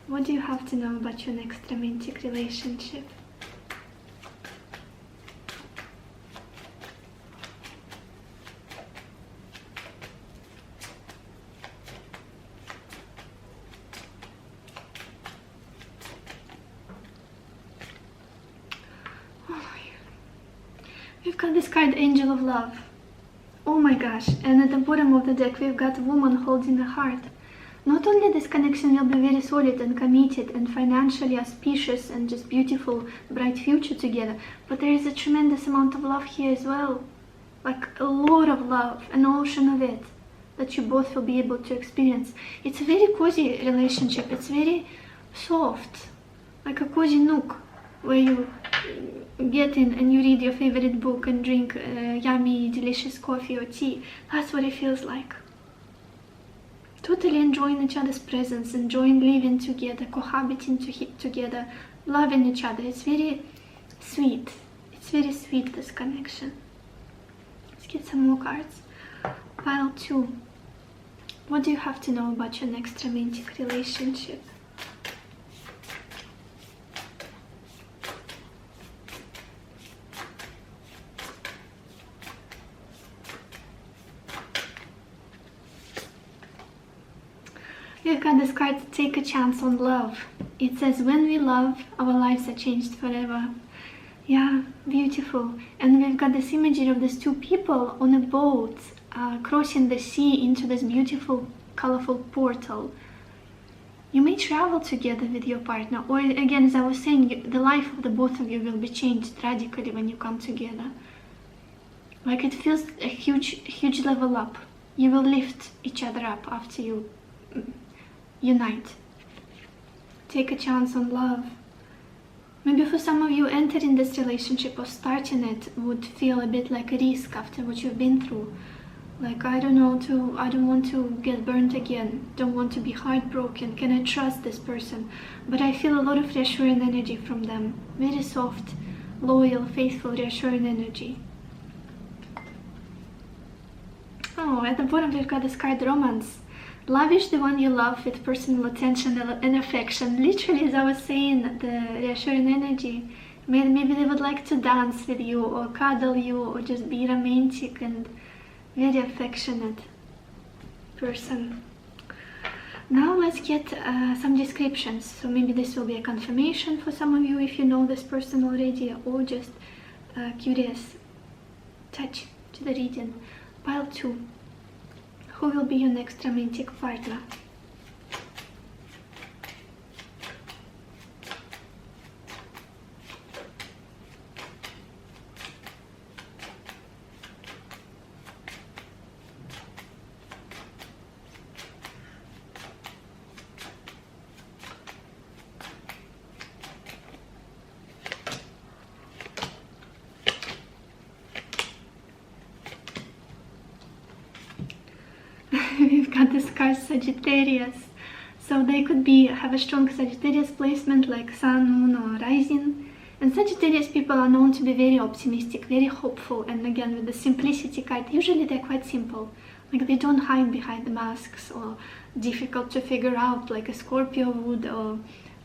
What do you have to know about your next romantic relationship? We've got this card, Angel of Love. Oh my gosh, and at the bottom of the deck we've got Woman holding a heart. Not only this connection will be very solid and committed and financially auspicious and just beautiful, bright future together, but there is a tremendous amount of love here as well. Like a lot of love, an ocean of it, that you both will be able to experience. It's a very cozy relationship, it's very soft, like a cozy nook where you get in and you read your favorite book and drink yummy, delicious coffee or tea. That's what it feels like. Totally enjoying each other's presence, enjoying living together, cohabiting together, loving each other. It's very sweet. It's very sweet, this connection. Let's get some more cards. Pile 2. What do you have to know about your next romantic relationship? We've got this card, Take a Chance on Love. It says, when we love, our lives are changed forever. Yeah, beautiful. And we've got this imagery of these two people on a boat, crossing the sea into this beautiful, colorful portal. You may travel together with your partner, or again, as I was saying, the life of the both of you will be changed radically when you come together. Like it feels a huge level up. You will lift each other up after you unite. Take a chance on love. Maybe for some of you, entering this relationship or starting it would feel a bit like a risk after what you've been through. Like, I don't want to get burnt again, don't want to be heartbroken, can I trust this person? But I feel a lot of reassuring energy from them. Very soft, loyal, faithful, reassuring energy. Oh, at the bottom we've got this card, Romance. Lavish the one you love with personal attention and affection. Literally, as I was saying, the reassuring energy. Maybe they would like to dance with you or cuddle you or just be romantic and very affectionate person. Now let's get some descriptions. So maybe this will be a confirmation for some of you if you know this person already, or just curious touch to the reading. Pile 2. Who will be your next romantic partner? We've got this card, Sagittarius. So they could have a strong Sagittarius placement, like Sun, Moon or Rising. And Sagittarius people are known to be very optimistic, very hopeful, and again with the simplicity kind, usually they're quite simple. Like they don't hide behind the masks or difficult to figure out like a Scorpio would or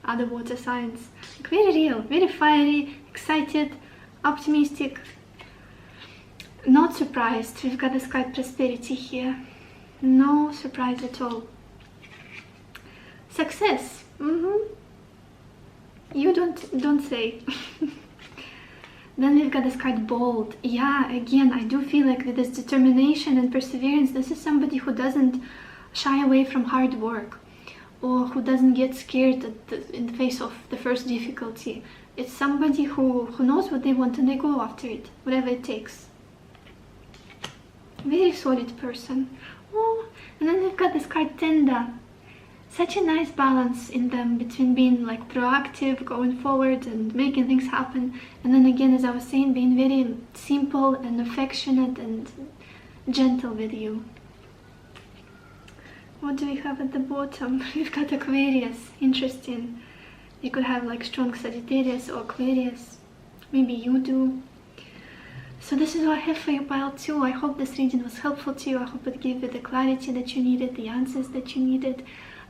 other water signs. Like very real, very fiery, excited, optimistic. Not surprised, we've got this quite prosperity here. No surprise at all. Success. You don't say. Then we've got this card bold. Yeah, again, I do feel like with this determination and perseverance, this is somebody who doesn't shy away from hard work, or who doesn't get scared in the face of the first difficulty. It's somebody who knows what they want and they go after it, whatever it takes. Very solid person. Oh, and then we've got this card tender. Such a nice balance in them between being like proactive, going forward and making things happen, and then again, as I was saying, being very simple and affectionate and gentle with you. What do we have at the bottom? We've got Aquarius. Interesting. You could have like strong Sagittarius or Aquarius. Maybe you do. So this is what I have for you, pile 2. I hope this reading was helpful to you. I hope it gave you the clarity that you needed, the answers that you needed.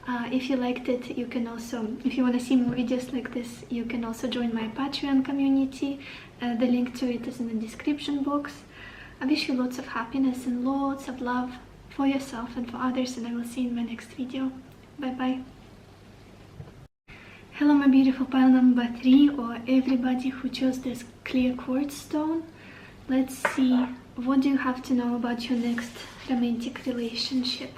If you liked it, you can also, if you want to see more videos like this, you can also join my Patreon community. The link to it is in the description box. I wish you lots of happiness and lots of love for yourself and for others, and I will see you in my next video. Bye bye. Hello my beautiful pile number 3, or everybody who chose this clear quartz stone. Let's see, what do you have to know about your next romantic relationship?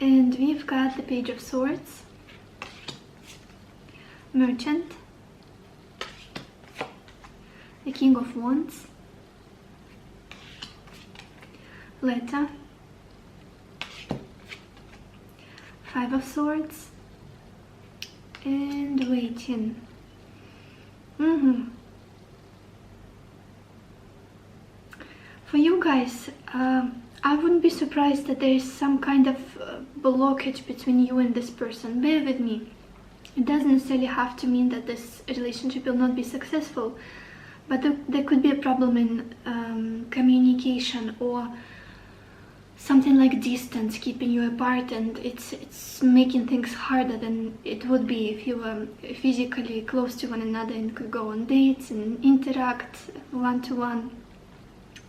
And we've got the Page of Swords, Merchant, the King of Wands, Letter, Five of Swords, and Waiting. For you guys, I wouldn't be surprised that there is some kind of blockage between you and this person. Bear with me. It doesn't necessarily have to mean that this relationship will not be successful, but there could be a problem in communication, or something like distance keeping you apart, and it's making things harder than it would be if you were physically close to one another and could go on dates and interact one-to-one.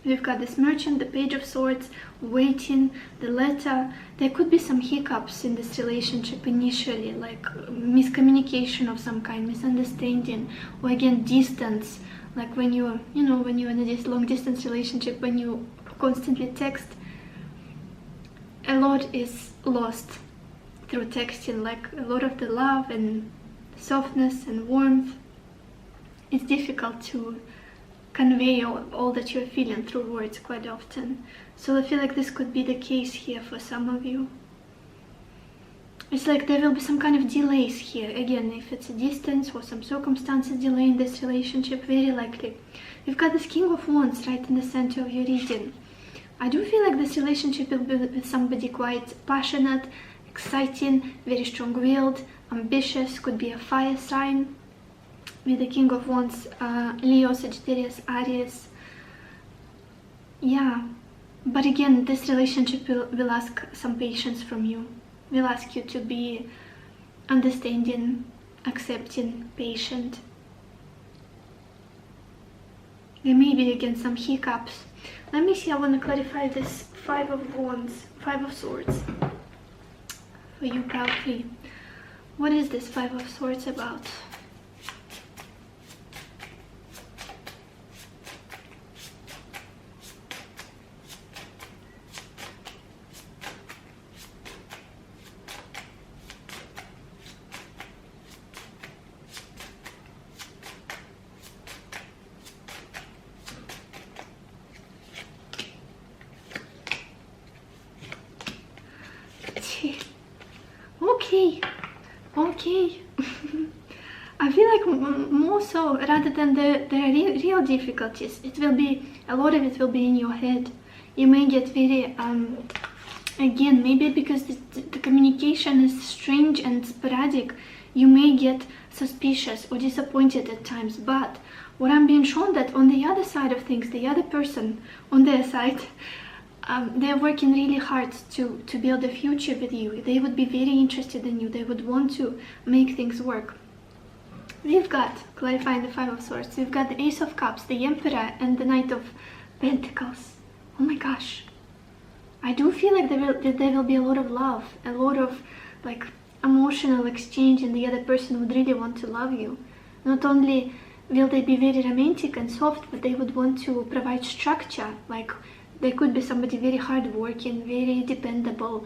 We've got this Merchant, the Page of Swords, Waiting, the Letter. There could be some hiccups in this relationship initially, like miscommunication of some kind, misunderstanding, or again distance, like when you're in a long distance relationship, when you constantly text, a lot is lost through texting, like a lot of the love and softness and warmth. It's difficult to convey all that you're feeling through words quite often. So I feel like this could be the case here for some of you. It's like there will be some kind of delays here. Again, if it's a distance or some circumstances delaying this relationship, very likely. You've got this King of Wands right in the center of your reading. I do feel like this relationship will be with somebody quite passionate, exciting, very strong-willed, ambitious, could be a fire sign. With the King of Wands, Leo, Sagittarius, Aries. Yeah, but again, this relationship will ask some patience from you. Will ask you to be understanding, accepting, patient. There may be again some hiccups. Let me see, I want to clarify this Five of Wands, Five of Swords for you, pile 3. What is this Five of Swords about? Okay. I feel like more so, rather than the real difficulties, it will be, a lot of it will be in your head. You may get very, again, maybe because the communication is strange and sporadic, you may get suspicious or disappointed at times. But what I'm being shown, that on the other side of things, the other person on their side, they're working really hard to build a future with you. They would be very interested in you. They would want to make things work. We've got, clarifying the Five of Swords, we've got the Ace of Cups, the Emperor, and the Knight of Pentacles. Oh my gosh. I do feel like there will be a lot of love, a lot of like emotional exchange, and the other person would really want to love you. Not only will they be very romantic and soft, but they would want to provide structure. Like they could be somebody very hardworking, very dependable,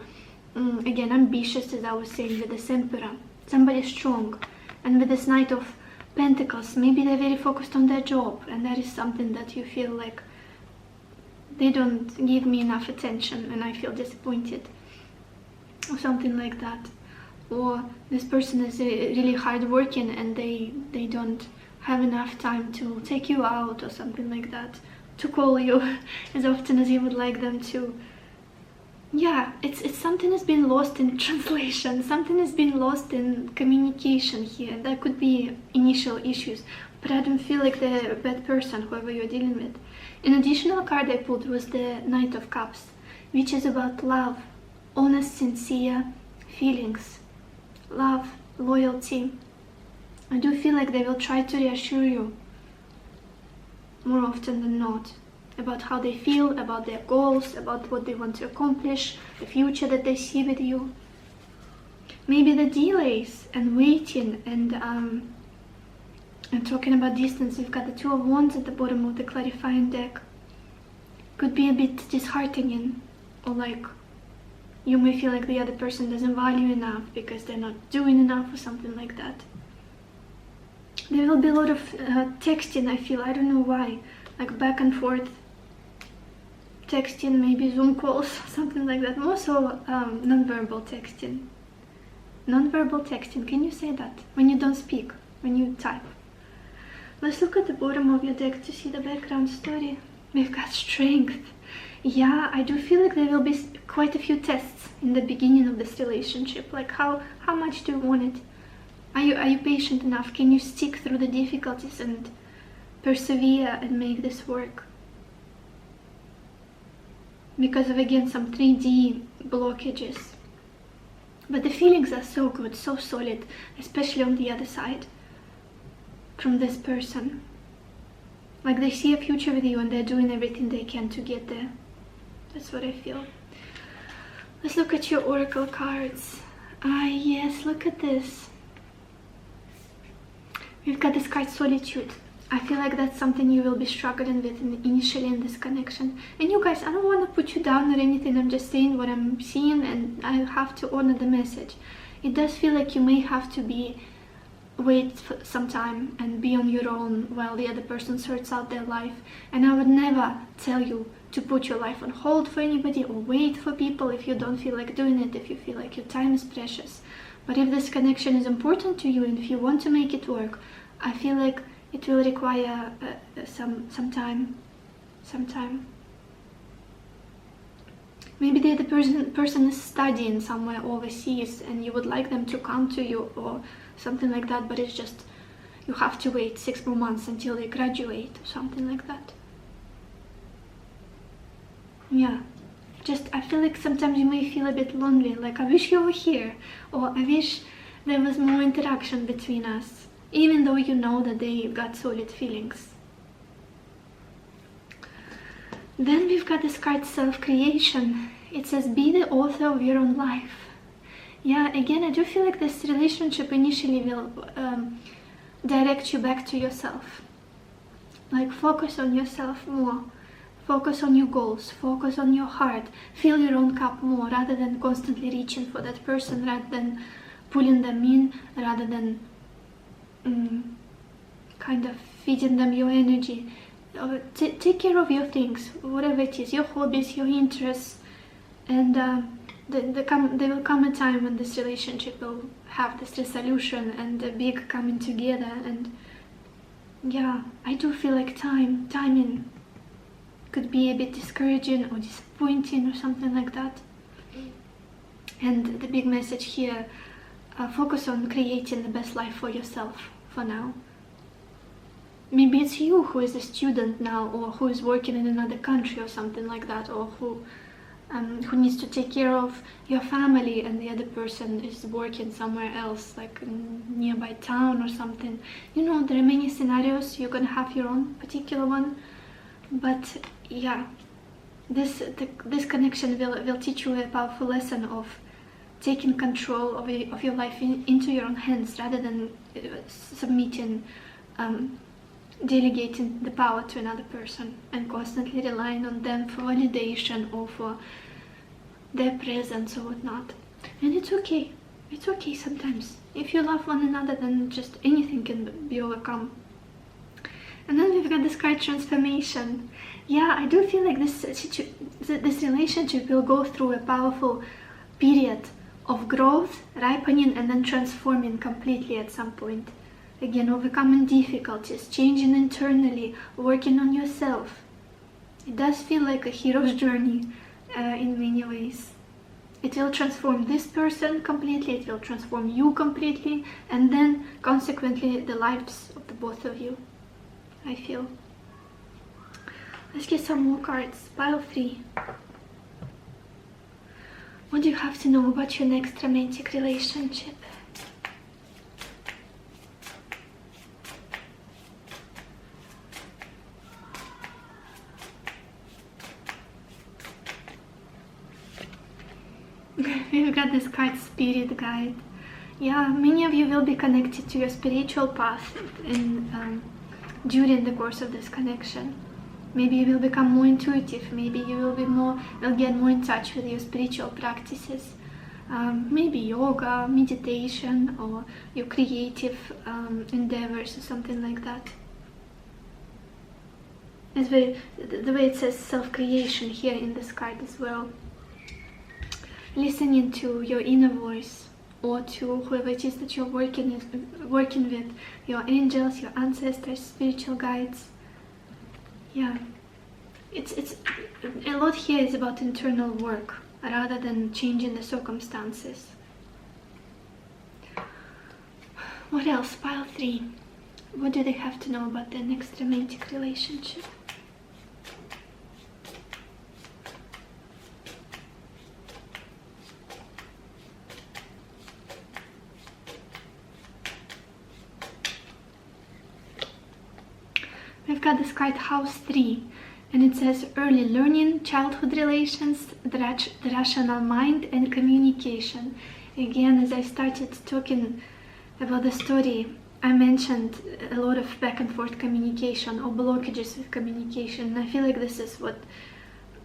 again ambitious, as I was saying with this Emperor, somebody strong. And with this Knight of Pentacles, maybe they're very focused on their job, and that is something that you feel like they don't give me enough attention and I feel disappointed, or something like that. Or this person is really hardworking and they don't have enough time to take you out or something like that, to call you as often as you would like them to. Yeah, it's something has been lost in translation, something has been lost in communication here. There could be initial issues, but I don't feel like they're a bad person, whoever you're dealing with. An additional card I pulled was the Knight of Cups, which is about love, honest, sincere feelings, love, loyalty. I do feel like they will try to reassure you more often than not about how they feel, about their goals, about what they want to accomplish, the future that they see with you. Maybe the delays and waiting and talking about distance, we've got the Two of Wands at the bottom of the clarifying deck. Could be a bit disheartening, or like you may feel like the other person doesn't value you enough because they're not doing enough or something like that. There will be a lot of texting, I feel, I don't know why, like back and forth texting, maybe Zoom calls, something like that. More so non-verbal texting. Non-verbal texting, can you say that? When you don't speak, when you type. Let's look at the bottom of your deck to see the background story. We've got Strength. Yeah, I do feel like there will be quite a few tests in the beginning of this relationship. Like how much do you want it? Are you patient enough? Can you stick through the difficulties and persevere and make this work? Because of, again, some 3D blockages. But the feelings are so good, so solid, especially on the other side from this person. Like they see a future with you and they're doing everything they can to get there. That's what I feel. Let's look at your oracle cards. Ah, yes, look at this. We've got this card Solitude. I feel like that's something you will be struggling with initially in this connection. And you guys, I don't want to put you down or anything. I'm just saying what I'm seeing, and I have to honor the message. It does feel like you may have to wait for some time and be on your own while the other person sorts out their life. And I would never tell you to put your life on hold for anybody or wait for people if you don't feel like doing it, if you feel like your time is precious. But if this connection is important to you and if you want to make it work, I feel like it will require some time. Maybe the other person is studying somewhere overseas and you would like them to come to you or something like that, but it's just you have to wait 6 more months until they graduate or something like that. Yeah, just I feel like sometimes you may feel a bit lonely, like I wish you were here, or I wish there was more interaction between us, even though you know that they got solid feelings. Then we've got this card Self-Creation. It says, be the author of your own life. Yeah, again, I do feel like this relationship initially will direct you back to yourself. Like, focus on yourself more. Focus on your goals. Focus on your heart. Fill your own cup more, rather than constantly reaching for that person, rather than pulling them in, rather than kind of feeding them your energy. Take care of your things, whatever it is, your hobbies, your interests, and there will come a time when this relationship will have this resolution and a big coming together. And yeah, I do feel like timing could be a bit discouraging or disappointing or something like that. And the big message here, focus on creating the best life for yourself for now. Maybe it's you who is a student now, or who is working in another country or something like that, or who needs to take care of your family, and the other person is working somewhere else, like in nearby town or something. You know, there are many scenarios. You're gonna have your own particular one, but yeah, this connection will teach you a powerful lesson of taking control of your life into your own hands, rather than submitting, delegating the power to another person and constantly relying on them for validation or for their presence or whatnot. And it's okay. It's okay sometimes. If you love one another, then just anything can be overcome. And then we've got this card transformation. Yeah, I do feel like this relationship will go through a powerful period of growth, ripening, and then transforming completely at some point. Again, overcoming difficulties, changing internally, working on yourself. It does feel like a hero's journey in many ways. It will transform this person completely, it will transform you completely, and then consequently the lives of the both of you, I feel. Let's get some more cards. Pile 3. What do you have to know about your next romantic relationship? We've got this card, Spirit Guide. Yeah, many of you will be connected to your spiritual path during the course of this connection. Maybe you will become more intuitive. Maybe you will get more in touch with your spiritual practices. Maybe yoga, meditation, or your creative endeavors or something like that. It's the way it says self-creation here in this card as well. Listening to your inner voice, or to whoever it is that you're working with, your angels, your ancestors, spiritual guides. Yeah, it's a lot here is about internal work rather than changing the circumstances. What else? Pile 3. What do they have to know about their next romantic relationship? We've got this card, House 3, and it says early learning, childhood relations, the rational mind, and communication. Again, as I started talking about the story, I mentioned a lot of back and forth communication or blockages with communication. I feel like this is what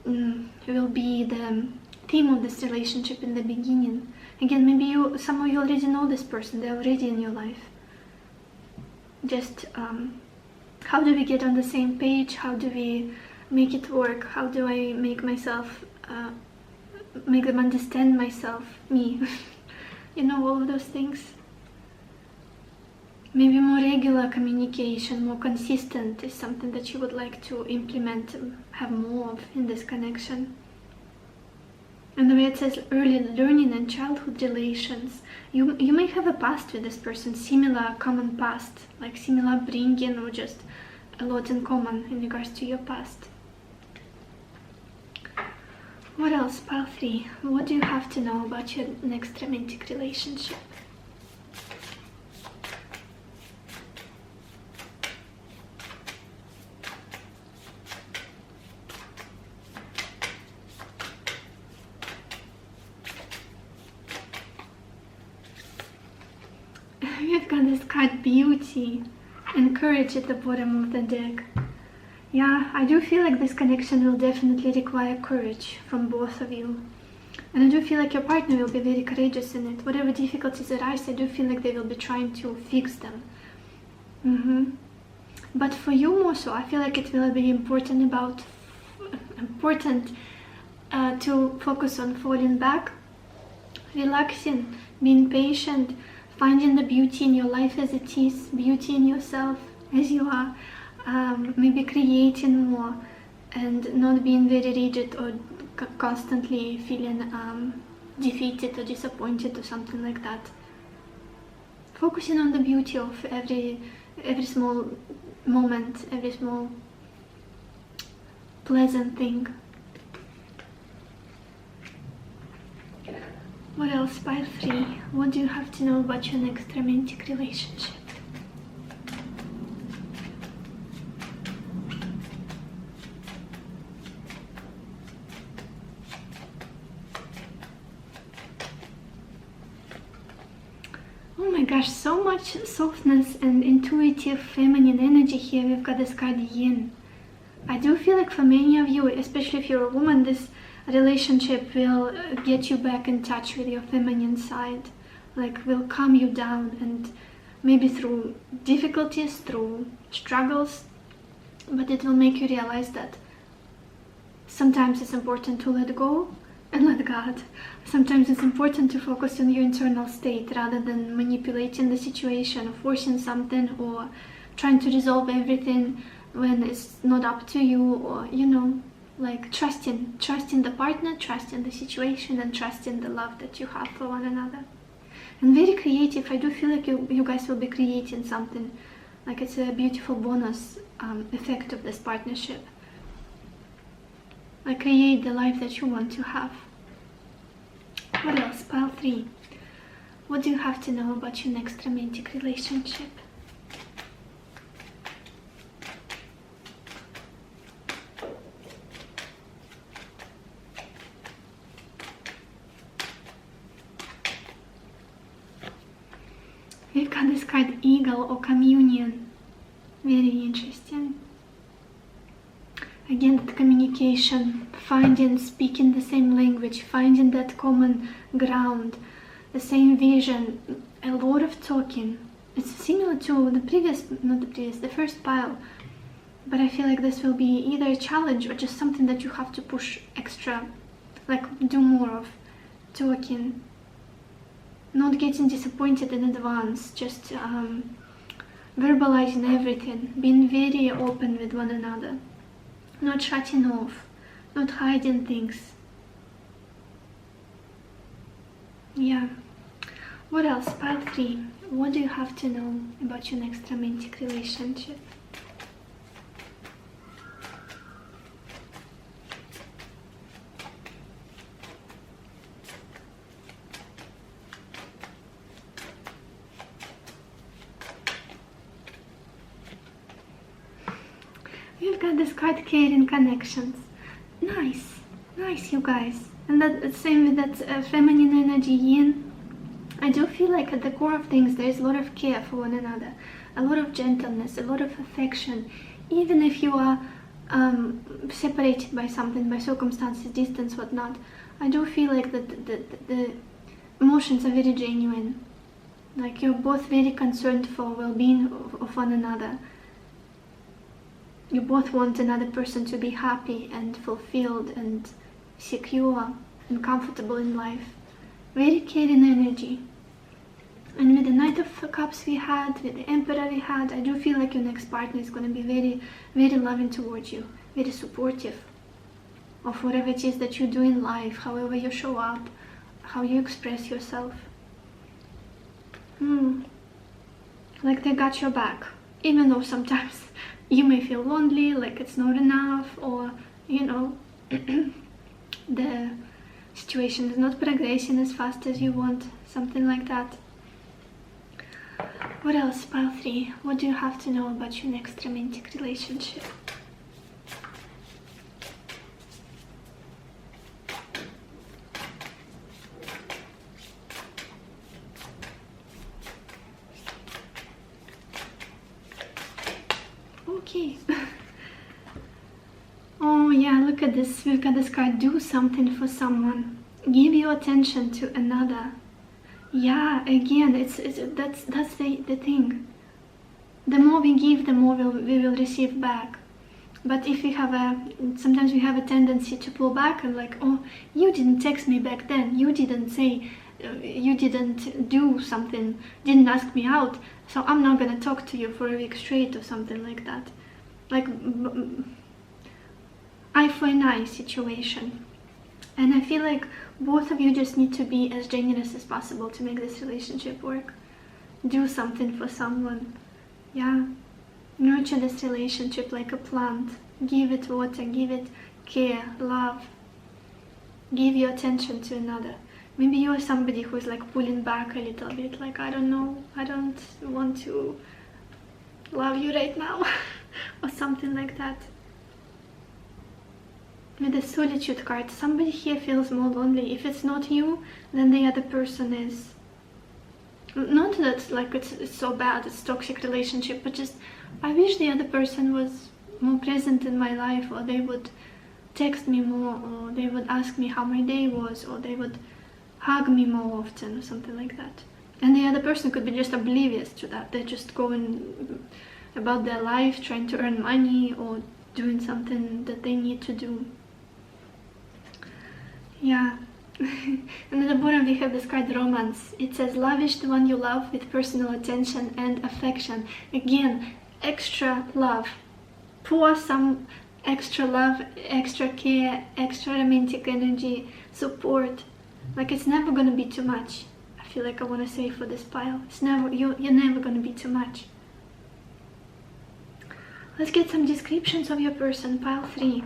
will be the theme of this relationship in the beginning. Again, maybe some of you already know this person, they're already in your life. Just how do we get on the same page? How do we make it work? How do I make myself, make them understand myself, me? You know, all of those things. Maybe more regular communication, more consistent, is something that you would like to implement and have more of in this connection. And the way it says early learning and childhood relations, you may have a past with this person, similar common past, like similar upbringing, or just a lot in common in regards to your past. What else? Pile 3. What do you have to know about your next romantic relationship? We've got this card, Beauty, and Courage at the bottom of the deck. Yeah, I do feel like this connection will definitely require courage from both of you. And I do feel like your partner will be very courageous in it. Whatever difficulties arise, I do feel like they will be trying to fix them. But for you more so, I feel like it will be important to focus on falling back, relaxing, being patient, finding the beauty in your life as it is, beauty in yourself as you are, maybe creating more, and not being very rigid or constantly feeling defeated or disappointed or something like that. focusing on the beauty of every small moment, every small pleasant thing. What else? Pile 3. What do you have to know about your next romantic relationship? Oh my gosh, so much softness and intuitive feminine energy here. We've got this card Yin. I do feel like for many of you, especially if you're a woman, this relationship will get you back in touch with your feminine side, like will calm you down, and maybe through difficulties, through struggles, but it will make you realize that sometimes it's important to let go and let God. Sometimes it's important to focus on your internal state rather than manipulating the situation or forcing something or trying to resolve everything when it's not up to you, or like trusting the partner, trusting the situation, and trusting the love that you have for one another. And very creative. I do feel like you guys will be creating something, like it's a beautiful bonus effect of this partnership. Like create the life that you want to have. What else? Pile 3. What do you have to know about your next romantic relationship? We've got this card Eagle or Communion. Very interesting. Again, that communication, speaking the same language, finding that common ground, the same vision, a lot of talking. It's similar to the first pile, but I feel like this will be either a challenge or just something that you have to push extra, like do more of talking. Not getting disappointed in advance, just verbalizing everything, being very open with one another, not shutting off, not hiding things. Yeah. What else? Pile 3. What do you have to know about your next romantic relationship? We've got this card Caring Connections. Nice, you guys. And that same with that feminine energy Yin. I do feel like at the core of things there is a lot of care for one another, a lot of gentleness, a lot of affection. Even if you are separated by something, by circumstances, distance, whatnot, I do feel like that the emotions are very genuine. Like you're both very concerned for well-being of one another. You both want another person to be happy and fulfilled and secure and comfortable in life. Very caring energy. And with the Knight of Cups we had, with the Emperor we had, I do feel like your next partner is going to be very, very loving towards you, very supportive of whatever it is that you do in life, however you show up, how you express yourself. Like they got your back, even though sometimes you may feel lonely, like it's not enough, or the situation is not progressing as fast as you want, something like that. What else? Pile 3. What do you have to know about your next romantic relationship? Okay. Oh yeah, look at this. We've got this card. Do something for someone. Give your attention to another. Yeah, again, that's the thing. The more we give, the more we will receive back. But if we have sometimes we have a tendency to pull back and like, oh, you didn't text me back then. You didn't say, you didn't do something, didn't ask me out. So I'm not gonna talk to you for a week straight or something like that. Like eye for an eye situation. And I feel like both of you just need to be as generous as possible to make this relationship work. do something for someone. Yeah, nurture this relationship like a plant. Give it water, give it care, love. Give your attention to another. Maybe you are somebody who is like pulling back a little bit, like, I don't know, I don't want to love you right now, or something like that. With the solitude card, somebody here feels more lonely. If it's not you, then the other person is. Not that like it's so bad, it's toxic relationship, but just I wish the other person was more present in my life, or they would text me more, or they would ask me how my day was, or they would hug me more often, or something like that. And the other person could be just oblivious to that. They're just going about their life, trying to earn money, or doing something that they need to do. Yeah. And at the bottom we have this card, romance. It says, lavish the one you love with personal attention and affection. Again, extra love. Pour some extra love, extra care, extra romantic energy, support. Like, it's never gonna be too much. I feel like I want to say for this pile, it's never, you're never gonna be too much. Let's get some descriptions of your person, pile 3.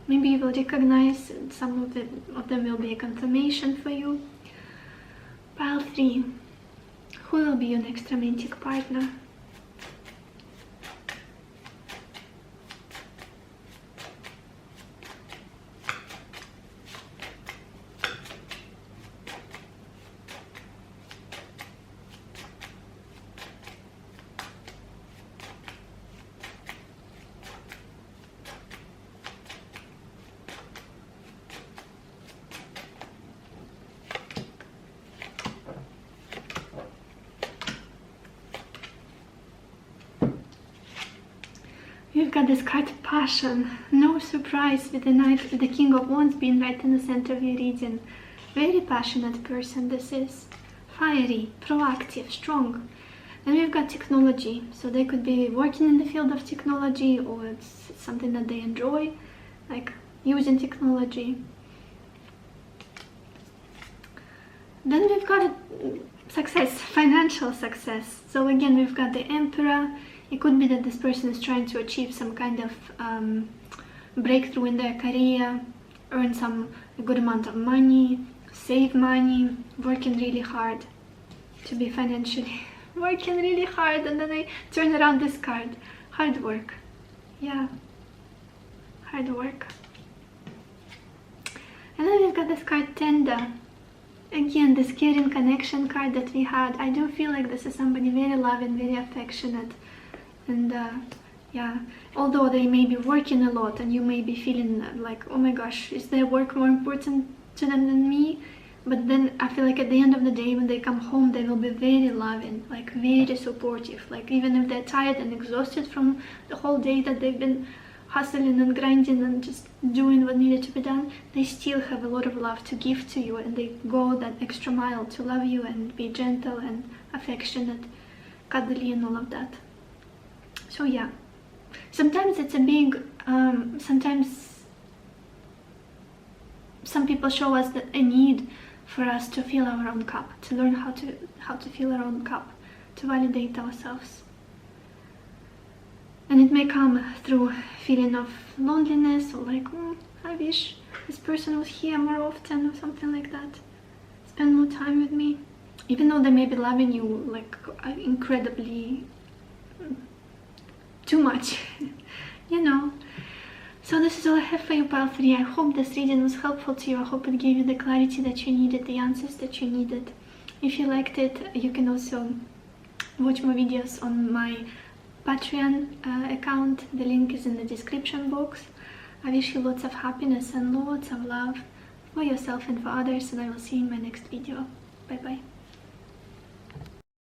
Maybe you will recognize, some of them will be a confirmation for you. Pile 3. Who will be your next romantic partner? You've got this card, passion. No surprise with the Knight, with the King of Wands being right in the center of your reading. Very passionate person this is. Fiery, proactive, strong. And we've got technology. So they could be working in the field of technology, or it's something that they enjoy, like using technology. Then we've got success, financial success. So again, we've got the Emperor. It could be that this person is trying to achieve some kind of breakthrough in their career, earn a good amount of money, save money, working really hard to be financially, working really hard. And then I turn around this card, hard work. Yeah, hard work. And then we've got this card, tender. Again, this caring connection card that we had. I do feel like this is somebody very loving, very affectionate. And yeah, although they may be working a lot and you may be feeling like, oh my gosh, is their work more important to them than me? But then I feel like at the end of the day, when they come home, they will be very loving, like very supportive. Like, even if they're tired and exhausted from the whole day that they've been hustling and grinding and just doing what needed to be done, they still have a lot of love to give to you, and they go that extra mile to love you and be gentle and affectionate, cuddly and all of that. So yeah, sometimes it's a big, sometimes some people show us a need for us to fill our own cup, to learn how to fill our own cup, to validate ourselves. And it may come through feeling of loneliness, or like, I wish this person was here more often, or something like that. Spend more time with me. Even though they may be loving you like incredibly too much, you know. So this is all I have for you, pile 3. I hope this reading was helpful to you. I hope it gave you the clarity that you needed, the answers that you needed. If you liked it, you can also watch more videos on my Patreon account. The link is in the description box. I wish you lots of happiness and lots of love for yourself and for others, and I will see you in my next video. Bye bye.